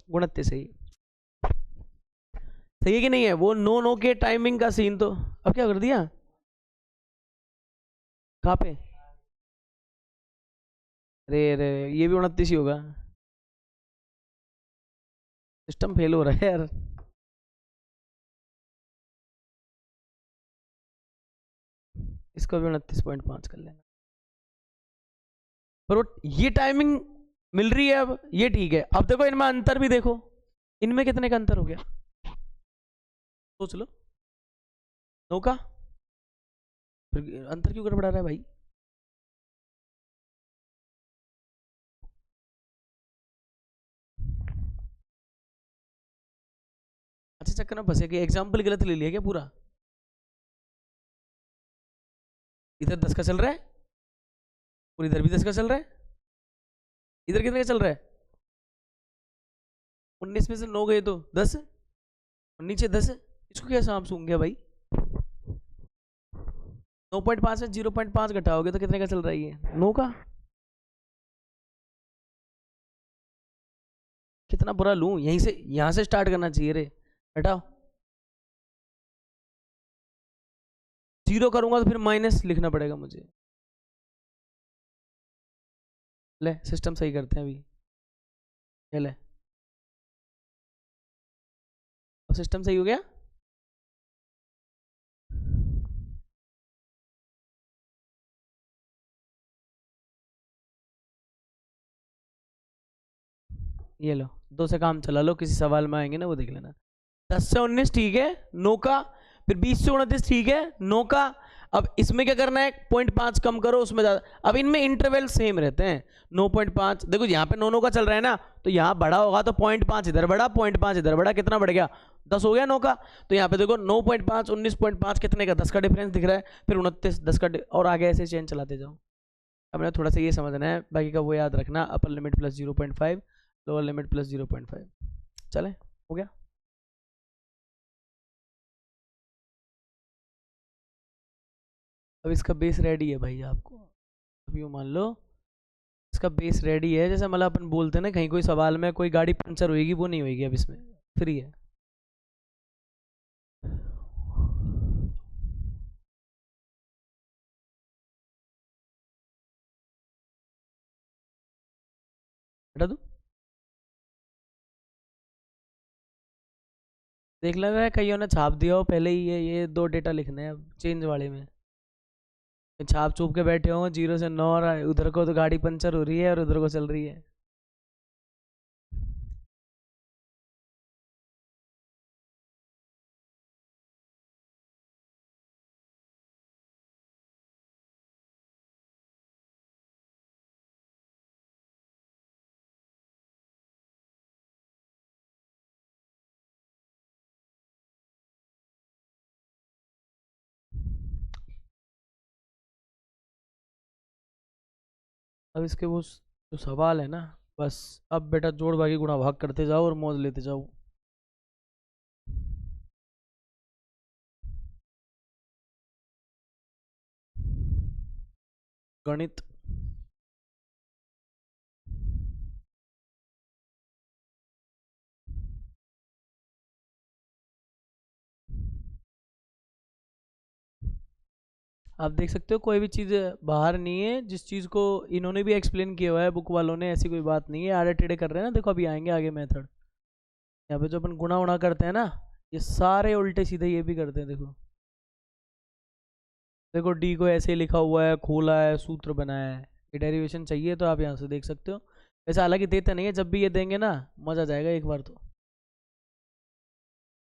29 सही, सही है कि नहीं है? वो नो के टाइमिंग का सीन तो अब क्या कर दिया, कहाँ पे? अरे अरे, ये भी 29 ही होगा, सिस्टम फेल हो रहा है यार। इसको भी 29.5 कर लेना। पर वो ये टाइमिंग मिल रही है अब, ये ठीक है। अब देखो इनमें अंतर भी देखो, इनमें कितने का अंतर हो गया, सोच लो। 9 का फिर अंतर क्यों गड़बड़ा रहा है भाई? अच्छा चक्कर में फंसे कि एग्जाम्पल गलत ले लिया क्या पूरा? इधर 10 का चल रहा है और इधर भी 10 का चल रहा है। इधर कितने का चल रहा है? 19 में से 9 गए तो 10 और नीचे 10। इसको क्या शाम सूंघ गया भाई? 9.5 में 0.5 घटाओगे तो कितने का चल रहा है ये? 9 का। कितना बुरा लूं? यहीं से, यहां से स्टार्ट करना चाहिए रे। हटाओ, 0 करूंगा तो फिर माइनस लिखना पड़ेगा मुझे। ले सिस्टम सही करते हैं अभी। ये ले, सिस्टम सही हो गया। ये लो, 2 से काम चला लो, किसी सवाल में आएंगे ना वो देख लेना। 10 से 19 ठीक है, 9 का। फिर 20 से 29 ठीक है, 9 का। अब इसमें क्या करना है? 0.5 कम करो, उसमें ज्यादा। अब इनमें इंटरवल सेम रहते हैं। 9.5 देखो यहाँ पे 9 का चल रहा है ना, तो यहाँ बड़ा होगा तो 0.5 इधर बढ़ा, 0.5 इधर बढ़ा, कितना बढ़ गया? 10 हो गया 9 का। तो यहाँ पे देखो 9.5 19.5 कितने का? 10 का डिफरेंस दिख रहा है। फिर 29 10 का और आगे ऐसे चेंज चलाते जाओ। अब थोड़ा सा ये समझना है, बाकी का वो याद रखना। Upper limit plus 0.5, lower limit plus 0.5। चले, हो गया। अब इसका बेस रेडी है भाई आपको। अब यूँ मान लो इसका बेस रेडी है। जैसे मतलब अपन बोलते हैं ना, कहीं कोई सवाल में कोई गाड़ी पंचर होएगी, वो नहीं होएगी। अब इसमें फ्री है। हटा दूँ? देख लग रहा है कईयों ने छाप दिया हो पहले ही। ये 2 डेटा लिखने हैं अब चेंज वाले में। छाप चूप के बैठे हो 0 से 9, और उधर को तो गाड़ी पंचर हो रही है और उधर को चल रही है। अब इसके वो जो सवाल है ना, बस अब बेटा जोड़ भागी गुणा भाग करते जाओ और मौज लेते जाओ। गणित। आप देख सकते हो कोई भी चीज़ बाहर नहीं है। जिस चीज़ को इन्होंने भी एक्सप्लेन किया हुआ है बुक वालों ने, ऐसी कोई बात नहीं है। आड़े टेढ़े कर रहे हैं ना, देखो अभी आएंगे आगे मेथड। यहाँ पे जो अपन गुणा उणा करते हैं ना, ये सारे उल्टे सीधे ये भी करते हैं। देखो देखो डी को ऐसे लिखा हुआ है, खोला है, सूत्र बनाया है। ये डेरिवेशन चाहिए तो आप यहाँ से देख सकते हो। वैसे हालांकि देते नहीं है, जब भी ये देंगे ना मज़ा आ जाएगा एक बार तो।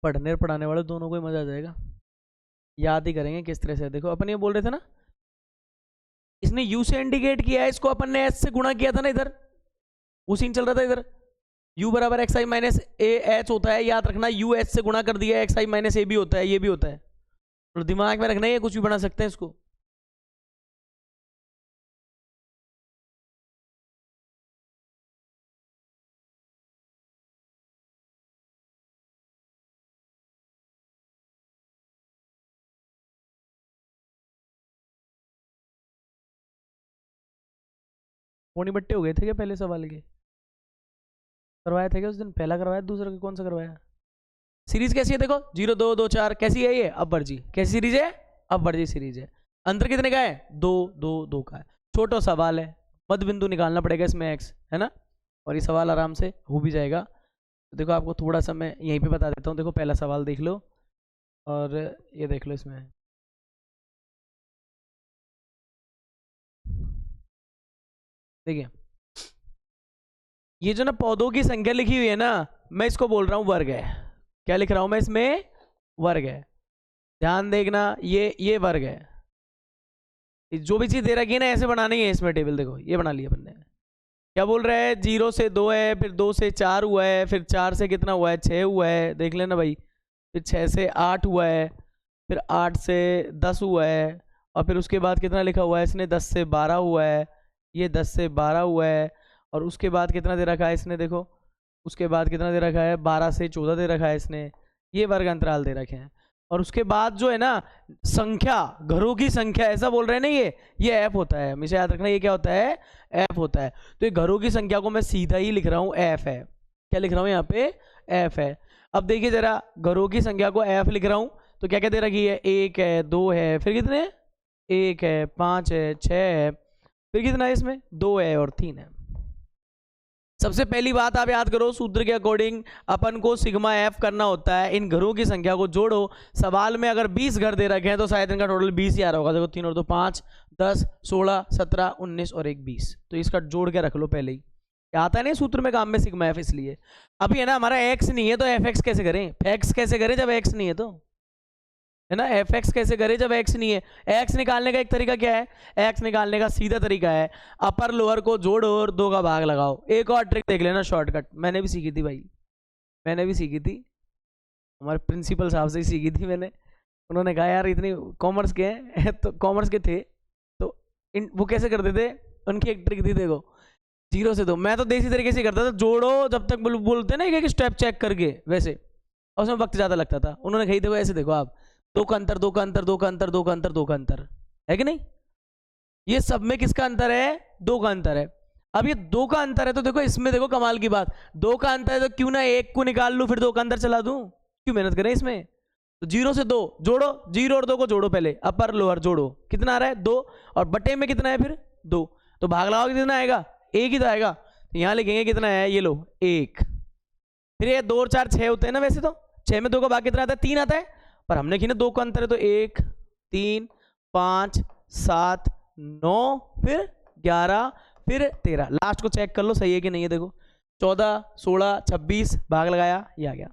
पढ़ने और पढ़ाने वाले दोनों को ही मज़ा आ जाएगा। याद ही करेंगे किस तरह से। देखो अपन ये बोल रहे थे ना, इसने यू से इंडिकेट किया है, इसको अपन ने एच से गुणा किया था ना इधर। वो सीन चल रहा था इधर। u बराबर x I minus A H होता है, याद रखना। यू एच से गुणा कर दिया, एक्स आई माइनस ए भी होता है, ये भी होता है। तो दिमाग में रखना, ये कुछ भी बना सकते हैं इसको। पोनी बट्टे हो गए थे क्या पहले सवाल के? करवाए थे क्या उस दिन? पहला करवाया, दूसरा कौन सा करवाया? सीरीज कैसी है देखो, 0 2 2 4 कैसी है ये? अपवर्जी। कैसी सीरीज है? अपवर्जी सीरीज है। अंतर कितने का है? 2 2 2 का है। छोटा सवाल है, मध्य बिंदु निकालना पड़ेगा इसमें एक्स, है ना। और ये सवाल आराम से हो भी जाएगा। तो देखो आपको थोड़ा सा मैं यहीं पे बता देता हूँ। देखो पहला सवाल देख लो, और ये देख लो इसमें। देखिए ये जो ना पौधों की संख्या लिखी हुई है ना, मैं इसको बोल रहा हूँ वर्ग है। क्या लिख रहा हूँ मैं इसमें? वर्ग है। ध्यान देखना, ये वर्ग है। जो भी चीज दे रखी है ना ऐसे बनानी है इसमें टेबल। देखो ये बना लिया अपन ने। क्या बोल रहा है, 0 से 2 है, फिर 2 से 4 हुआ है, फिर 4 से कितना हुआ है, 6 हुआ है, देख लेना भाई। फिर 6 से 8 हुआ है, फिर 8 से 10 हुआ है, और फिर उसके बाद कितना लिखा हुआ है इसने, 10 से 12 हुआ है, ये 10 से 12 हुआ है, और उसके बाद कितना दे रखा है इसने, देखो उसके बाद कितना दे रखा है, 12 से 14 दे रखा है इसने। ये वर्ग अंतराल दे रखे हैं। और उसके बाद जो है ना संख्या, घरों की संख्या ऐसा बोल रहे हैं ना, ये एफ होता है, हमेशा याद रखना, ये क्या होता है, एफ होता है। तो ये घरों की संख्या को मैं सीधा ही लिख रहा हूँ एफ है। क्या लिख रहा हूँ यहाँ पे, एफ है। अब देखिए जरा, घरों की संख्या को एफ लिख रहा हूँ तो क्या क्या दे रखी है, 1 है, 2 है, फिर कितने, 1 है, 5 है, 6 है, फिर कितना है इसमें, 2 है और 3 है। सबसे पहली बात आप याद करो, सूत्र के अकॉर्डिंग अपन को सिग्मा एफ करना होता है, इन घरों की संख्या को जोड़ो। सवाल में अगर 20 घर दे रखे हैं तो शायद इनका टोटल 20 ही आ रहा होगा। देखो 3 और 2 5, 10, 16, 17, 19 और 1 20, तो इसका जोड़ के रख लो पहले ही। आता है नहीं सूत्र में काम में सिग्मा एफ, इसलिए अभी है ना हमारा एक्स नहीं है तो एफ एक्स कैसे करें, एक्स कैसे करें जब एक्स नहीं है तो, है ना, एफ एक्स कैसे करे जब एक्स नहीं है। एक्स निकालने का एक तरीका क्या है, एक्स निकालने का सीधा तरीका है, अपर लोअर को जोड़ो और 2 का भाग लगाओ। एक और ट्रिक देख लेना, शॉर्टकट मैंने भी सीखी थी भाई, मैंने भी सीखी थी, हमारे प्रिंसिपल साहब से ही सीखी थी मैंने। उन्होंने कहा यार इतनी कॉमर्स के हैं तो कॉमर्स के थे तो वो कैसे करते थे, उनकी एक ट्रिक थी, देखो 0 से 2, मैं तो देसी तरीके से करता था, जोड़ो जब तक बोलते ना एक स्टेप चेक करके वैसे, और उसमें वक्त ज़्यादा लगता था। उन्होंने कही देखो ऐसे, देखो आप 2 का अंतर, 2 का अंतर, 2 का अंतर, 2 का अंतर, 2 का अंतर, है कि नहीं, ये सब में किसका अंतर है, 2 का अंतर है। अब ये 2 का अंतर है तो देखो इसमें, देखो कमाल की बात, 2 का अंतर है तो क्यों ना 1 को निकाल लूं फिर 2 का अंतर चला दूं, क्यों मेहनत करें इसमें। तो 0 से 2 जोड़ो, 0 और 2 को जोड़ो पहले, अपर लोअर जोड़ो, कितना आ रहा है 2, और बटे में कितना है फिर 2, तो भाग लगाओ कितना आएगा, 1 ही तो आएगा। तो यहाँ लिखेंगे कितना है, ये लो 1। फिर ये 2 और 4 6 होते हैं ना, वैसे तो 6 में 2 का भाग कितना आता है, 3 आता है, पर हमने की ना 2 का अंतर है तो 1, 3, 5, 7, 9, फिर 11, फिर 13, लास्ट को चेक कर लो सही है कि नहीं है। देखो 14, 16, 26, भाग लगाया, ये आ गया।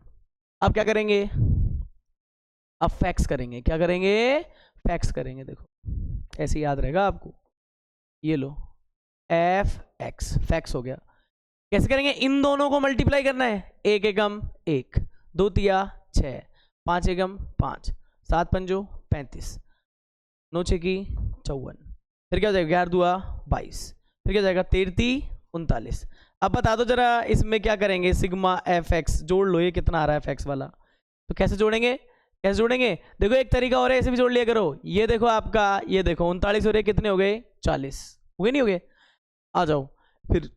अब क्या करेंगे, अब फैक्स करेंगे, क्या करेंगे, फैक्स करेंगे। देखो ऐसे याद रहेगा आपको, ये लो एफ एक्स, फैक्स हो गया। कैसे करेंगे, इन दोनों को मल्टीप्लाई करना है, 1 एकम 1, 2 तिया 6, 5 एकम 5, 7 पंजो 35, 9 छेकी 54, फिर क्या हो जाएगा 11 दुआ 22, फिर क्या हो जाएगा 13 39। अब बता दो जरा इसमें क्या करेंगे, सिग्मा एफ एक्स जोड़ लो, ये कितना आ रहा है एफ एक्स वाला, तो कैसे जोड़ेंगे, कैसे जोड़ेंगे, देखो एक तरीका और है, ऐसे भी जोड़ लिया करो। ये देखो आपका, ये देखो 39 हो रहे, कितने हो गए 40, हो गए नहीं हो गए, आ जाओ। फिर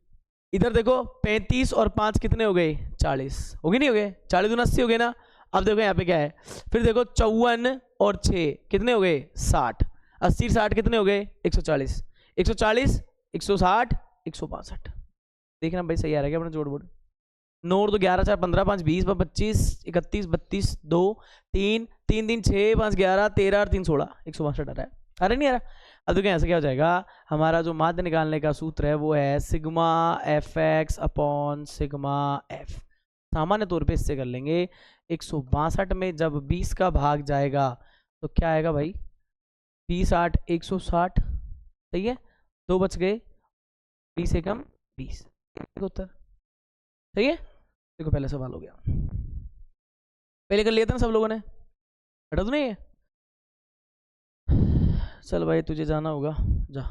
इधर देखो 35 और 5 कितने हो गए 40, हो गए नहीं हो गए, 40 दूना 80 हो गए ना। अब देखो यहाँ पे क्या है, फिर देखो 54 और 6 कितने हो गए 60, 80 60 कितने हो गए 140, 140, 160, 165। देखना भाई सही आ रहा है क्या अपना जोड़ बोर्ड, 9 और 2 11, 4 15, 5 20, 25, 31, 32, 2 3 3 3 6 5 11 13 और 3 16, 162 आ रहा है, अरे नहीं आ रहा। अब देखो यहाँ से क्या हो जाएगा, हमारा जो माध्य निकालने का सूत्र है वो है sigma F x upon sigma F. सामान्य तौर पे इससे कर लेंगे, 162 में जब 20 का भाग जाएगा तो क्या आएगा भाई, 20 8 160, सही है, 2 बच गए, 20 एकम 20, उत्तर सही है। देखो पहला सवाल हो गया, पहले कर लिया था ना सब लोगों ने, हटा तो नहीं है, चल भाई तुझे जाना होगा, जा।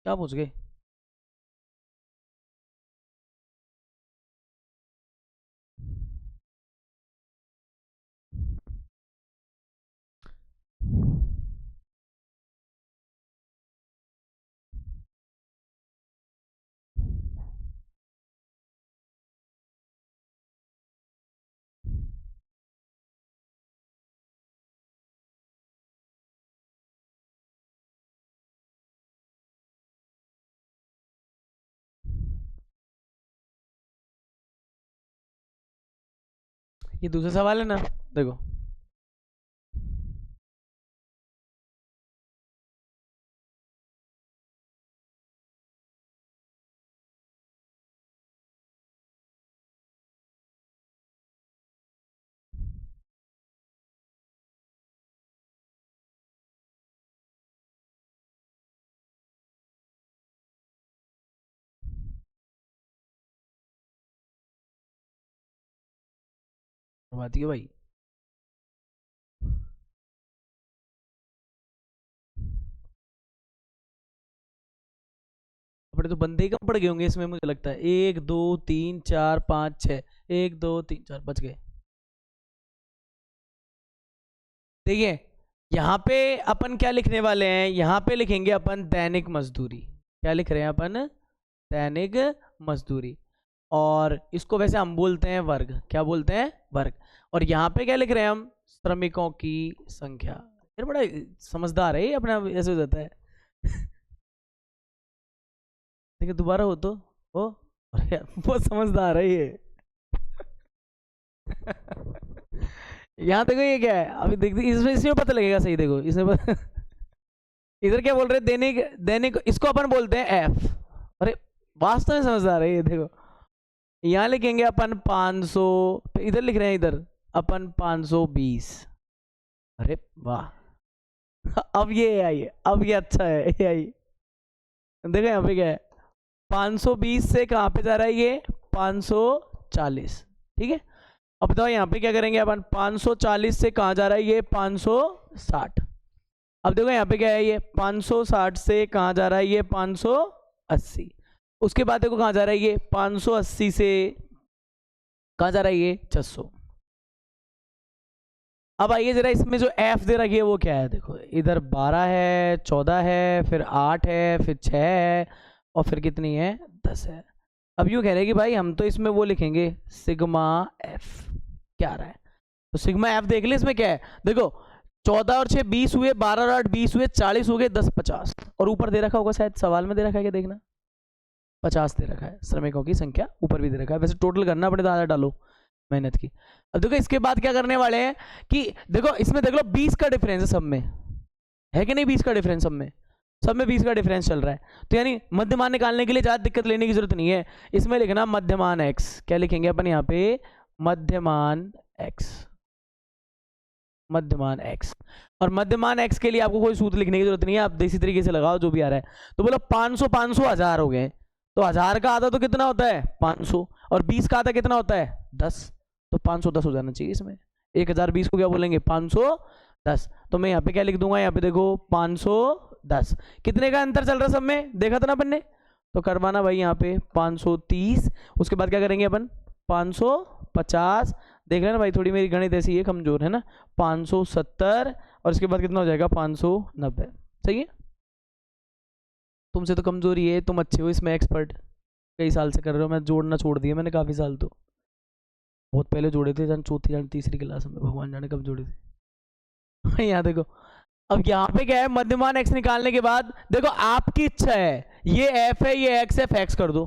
क्या पूछ गए, ये दूसरा सवाल है ना, देखो बात है भाई। अपने तो बंदे ही कम पड़ गए होंगे इसमें, मुझे लगता है 1 2 3 4 5 6, 1 2 3 4 बच गए। देखिए यहाँ पे अपन क्या लिखने वाले हैं, यहाँ पे लिखेंगे अपन दैनिक मजदूरी। क्या लिख रहे हैं अपन? दैनिक मजदूरी। और इसको वैसे हम बोलते हैं वर्ग। क्या बोलते हैं? वर्ग। और यहाँ पे क्या लिख रहे हैं हम? श्रमिकों की संख्या। यार बड़ा समझदार है ये, अपना ऐसे हो जाता है। देखिए दोबारा हो तो ओ, अरे यार बहुत समझदार है ये। यहाँ देखो ये क्या है, अभी देखते इसमें इसमें पता लगेगा सही। देखो इसमें इधर क्या बोल रहे हैं? दैनिक, दैनिक इसको अपन बोलते हैं एफ। अरे वास्तव में समझदार है ये। देखो यहाँ लिखेंगे अपन 500, इधर लिख रहे हैं इधर अपन 520। अरे वाह, अब ये आई है, अब ये अच्छा है ये आई। देखो यहाँ पे क्या है, 520 से कहाँ पे जा रहा है ये? 540। ठीक है, अब बताओ यहाँ पे क्या करेंगे अपन? 540 से कहाँ जा रहा है ये? 560। अब देखो यहाँ पे क्या है, ये 560 से कहाँ जा रहा है ये? 580। उसके बाद देखो कहाँ जा रहा है ये? 580 से कहाँ जा रहा है ये? 600। अब आइए जरा इसमें जो एफ दे रखी है वो क्या है? देखो इधर 12 है, 14 है, फिर 8 है, फिर 6 है, और फिर कितनी है? 10 है। अब यूँ कह रहे हैं कि भाई हम तो इसमें वो लिखेंगे सिग्मा एफ। क्या आ रहा है? तो सिग्मा एफ देख ले इसमें क्या है। देखो 14 और 6 20 हुए, 12 और 8 20 हुए, 40 हो गए, 10 50। और ऊपर दे रखा होगा, शायद सवाल में दे रखा है क्या? देखना 50 दे रखा है श्रमिकों की संख्या, ऊपर भी दे रखा है। वैसे टोटल करना पड़े, ज़्यादा डालो मेहनत की। अब देखो इसके बाद क्या करने वाले हैं कि देखो इसमें देख लो 20 का डिफरेंस है सब में, है कि नहीं? 20 का डिफरेंस सब में, सब में 20 का डिफरेंस चल रहा है। तो यानी मध्यमान निकालने के लिए ज़्यादा दिक्कत लेने की जरूरत नहीं है। इसमें लिखना मध्यमान x। क्या लिखेंगे अपन यहाँ पे? मध्यमान x। मध्यमान x। और मध्यमान x के लिए आपको कोई सूत्र लिखने की जरूरत नहीं है, आप देसी तरीके से लगाओ जो भी आ रहा है। तो बोलो 500 500 1000 हो गए, तो 1000 का आधा तो कितना होता है? 500। और 20 का आधा कितना होता है? 10। तो 510 हो जाना चाहिए इसमें। 1020 को क्या बोलेंगे? 510। तो मैं यहाँ पे क्या लिख दूंगा? यहाँ पे देखो 510। कितने का अंतर चल रहा है सब में? देखा था ना अपन ने? तो करवाना भाई यहाँ पे 530। उसके बाद क्या करेंगे अपन? 550। देख रहे हैं ना भाई, थोड़ी मेरी गणित ऐसी है, कमजोर है ना। 570। और इसके बाद कितना हो जाएगा? 590। सही है। तुमसे तो कमजोरी है, तुम अच्छे हो इसमें, एक्सपर्ट कई साल से कर रहे हो। मैं जोड़ना छोड़ दिया मैंने काफ़ी साल, तो बहुत पहले जोड़े थे, जान चौथी जान तीसरी क्लास में, भगवान जाने कब जोड़े थे। यहाँ देखो अब यहाँ पे क्या है? मध्यमान x निकालने के बाद देखो आपकी इच्छा है, ये f है, ये x है, x कर दो,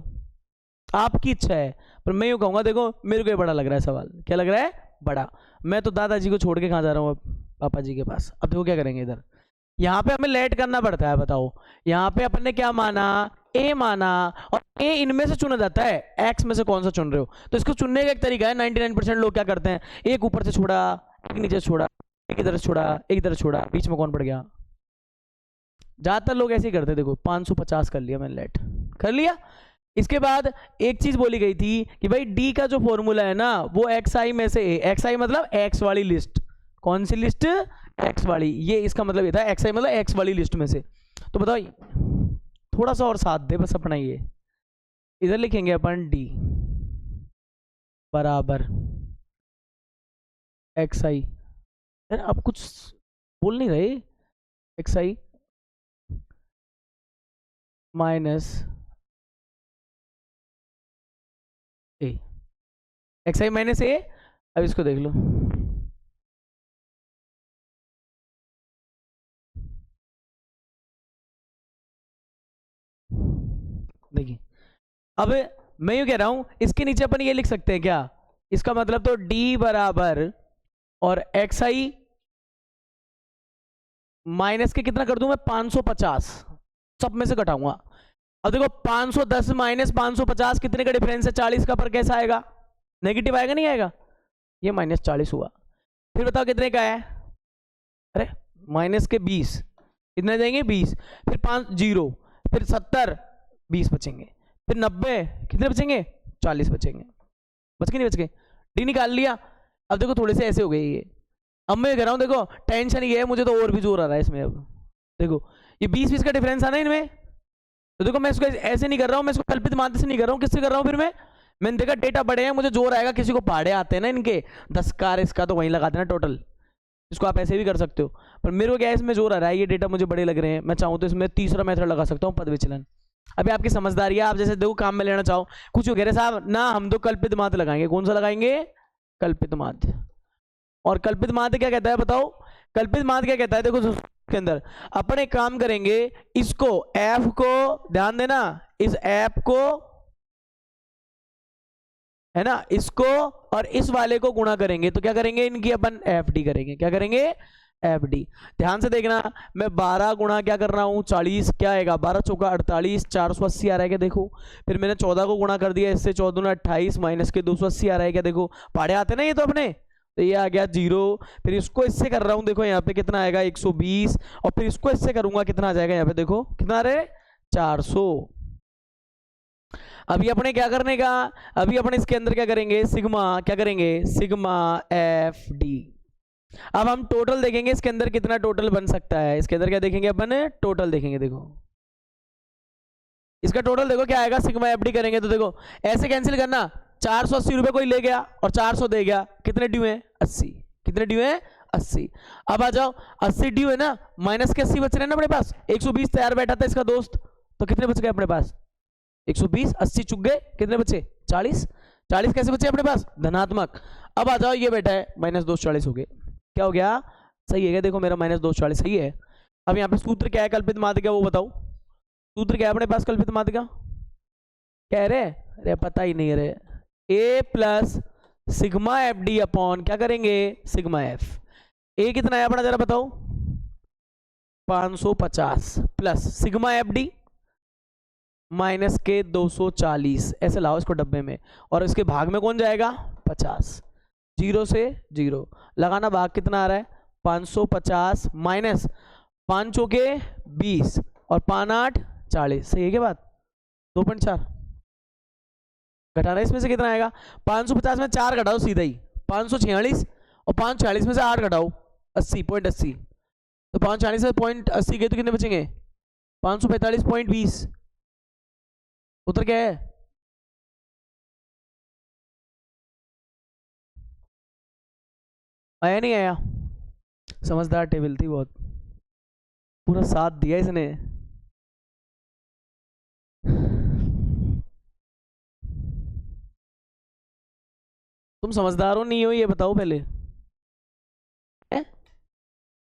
आपकी इच्छा है। पर मैं यूँ कहूँगा, देखो मेरे को ये बड़ा लग रहा है सवाल। क्या लग रहा है? बड़ा। मैं तो दादाजी को छोड़ के कहाँ जा रहा हूँ अब? पापा जी के पास। अब देखो क्या करेंगे इधर, यहाँ पे हमें लेट करना पड़ता है। बताओ यहाँ पे अपन ने क्या माना? a माना, और a इनमें से चुना जाता है, x में से कौन सा चुन रहे हो। तो इसको चुनने का एक तरीका है, 99% लोग क्या करते हैं? एक ऊपर से छोड़ा, एक नीचे छोड़ा, एक इधर से छोड़ा, एक इधर से छोड़ा, बीच में कौन पड़ गया? ज्यादातर लोग ऐसे ही करते हैं। देखो 550 कर लिया मैंने, लेट कर लिया। इसके बाद एक चीज बोली गई थी कि भाई d का जो फॉर्मूला है ना, वो xi में से xi मतलब x वाली लिस्ट। कौन सी लिस्ट? x वाली। ये इसका मतलब ये था, xi मतलब x वाली लिस्ट में से। तो बताओ थोड़ा सा और साथ दे बस अपना, ये इधर लिखेंगे अपन d बराबर xi। यार आप कुछ बोल नहीं रहे। xi माइनस ए, xi माइनस ए। अब इसको देख लो, देखिए अब मैं यूँ कह रहा हूँ, इसके नीचे अपन ये लिख सकते हैं क्या? इसका मतलब तो d बराबर और xi माइनस के कितना कर दूं मैं? 550। सब में से घटाऊंगा। अब देखो 510 माइनस 550 कितने का डिफरेंस है? 40 का। पर कैसा आएगा? नेगेटिव आएगा, नहीं आएगा? ये माइनस 40 हुआ। फिर बताओ कितने का है? अरे माइनस के 20, कितने देंगे? 20। फिर 5 0, फिर 70, 20 बचेंगे। फिर 90, कितने बचेंगे? 40 बचेंगे। बच के नहीं बच गए? डी निकाल लिया। अब देखो थोड़े से ऐसे हो गए ये। अब मैं कह रहा हूँ देखो टेंशन ये है, मुझे तो और भी जोर आ रहा है इसमें। अब देखो ये 20-20 का डिफरेंस आना इनमें, तो देखो मैं इसको ऐसे नहीं कर रहा हूँ, मैं इसको कल्पित माध्य से नहीं कर रहा हूँ, किससे कर रहा हूँ फिर मैंने देखा डेटा बड़े हैं, मुझे जोर आएगा, किसी को पहाड़े आते हैं ना इनके 10 कार, इसका तो वहीं लगा देना टोटल। इसको आप ऐसे भी कर सकते हो, पर मेरे को क्या है इसमें जोर आ रहा है, ये डेटा मुझे बड़े लग रहे हैं, मैं चाहूँ तो इसमें तीसरा मेथड लगा सकता हूँ, पद विचलन। अभी आपकी समझदारी है, आप जैसे देखो काम में लेना चाहो, कुछ कह रहे साहब ना हम तो कल्पित माध्य लगाएंगे, कौन सा लगाएंगे? कल्पित माध्य। और कल्पित माध्य क्या कहता है बताओ? कल्पित माध्य क्या कहता है? देखो के अंदर अपन एक काम करेंगे, इसको एफ को ध्यान देना, इस एफ को है ना, इसको और इस वाले को गुणा करेंगे, तो क्या करेंगे इनकी अपन एफ डी करेंगे। क्या करेंगे? F D. ध्यान से देखना, मैं 12 गुणा क्या कर रहा हूँ 40, क्या आएगा 12 चौका 48, 480 आ रहा है क्या देखो। फिर मैंने 14 को गुणा कर दिया इससे, 14 दूना 28 माइनस के 280 आ रहा है क्या देखो। पहाड़े आते ना ये तो अपने, तो ये आ गया 0। फिर इसको इससे कर रहा हूँ, देखो यहाँ पे कितना आएगा 120, और फिर इसको इससे करूंगा कितना आ जाएगा यहाँ पे देखो, कितना आ रहा है 400। अभी अपने क्या करने का, अभी अपने इसके अंदर क्या करेंगे, सिग्मा, क्या करेंगे सिग्मा एफ डी। अब हम टोटल देखेंगे इसके अंदर कितना टोटल बन सकता है, इसके अंदर क्या देखेंगे अपन, टोटल देखेंगे। देखो इसका टोटल देखो क्या आएगा, सिग्मा एफ डी करेंगे तो देखो ऐसे कैंसिल करना, 480 रुपए कोई ले गया और 400 दे गया, कितने ड्यू है 80, कितने ड्यू है 80। अब आ जाओ 80 ड्यू है ना, माइनस के 80 बच रहे हैं ना अपने पास, 120 तैयार बैठा था इसका दोस्त, तो कितने बच गए अपने पास 120, 80 चुक गए, कितने बचे 40, 40 कैसे बचे अपने पास धनात्मक। अब आ जाओ ये बैठा है -240 हो गए, क्या हो गया सही है क्या, देखो मेरा -240 सही है। अब यहाँ पे सूत्र क्या है कल्पित माध्य का वो बताओ, सूत्र क्या है अपने पास कल्पित माध्य का, कह रहे अरे पता ही नहीं रहे, A plus sigma F D upon क्या करेंगे सिग्मा एफ। ए कितना है अपना जरा बताओ 550 plus sigma F D minus के 240, ऐसे लाओ इसको डब्बे में, और इसके भाग में कौन जाएगा 50, 0 से 0 लगाना, भाग कितना आ रहा है 550 माइनस 5 चौके 20 और 5 8 40, सही है क्या बात 2.4 घटाना, इसमें से कितना आएगा 550 में 4 घटाओ सीधा ही 546, और 546 में से 8 घटाओ 80.80, तो 546 में 0.80 गए तो कितने बचेंगे 545.20, उत्तर क्या है आया नहीं आया, समझदार टेबल थी बहुत, पूरा साथ दिया इसने। तुम समझदार हो नहीं हो ये बताओ पहले,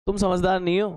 तुम समझदार नहीं हो?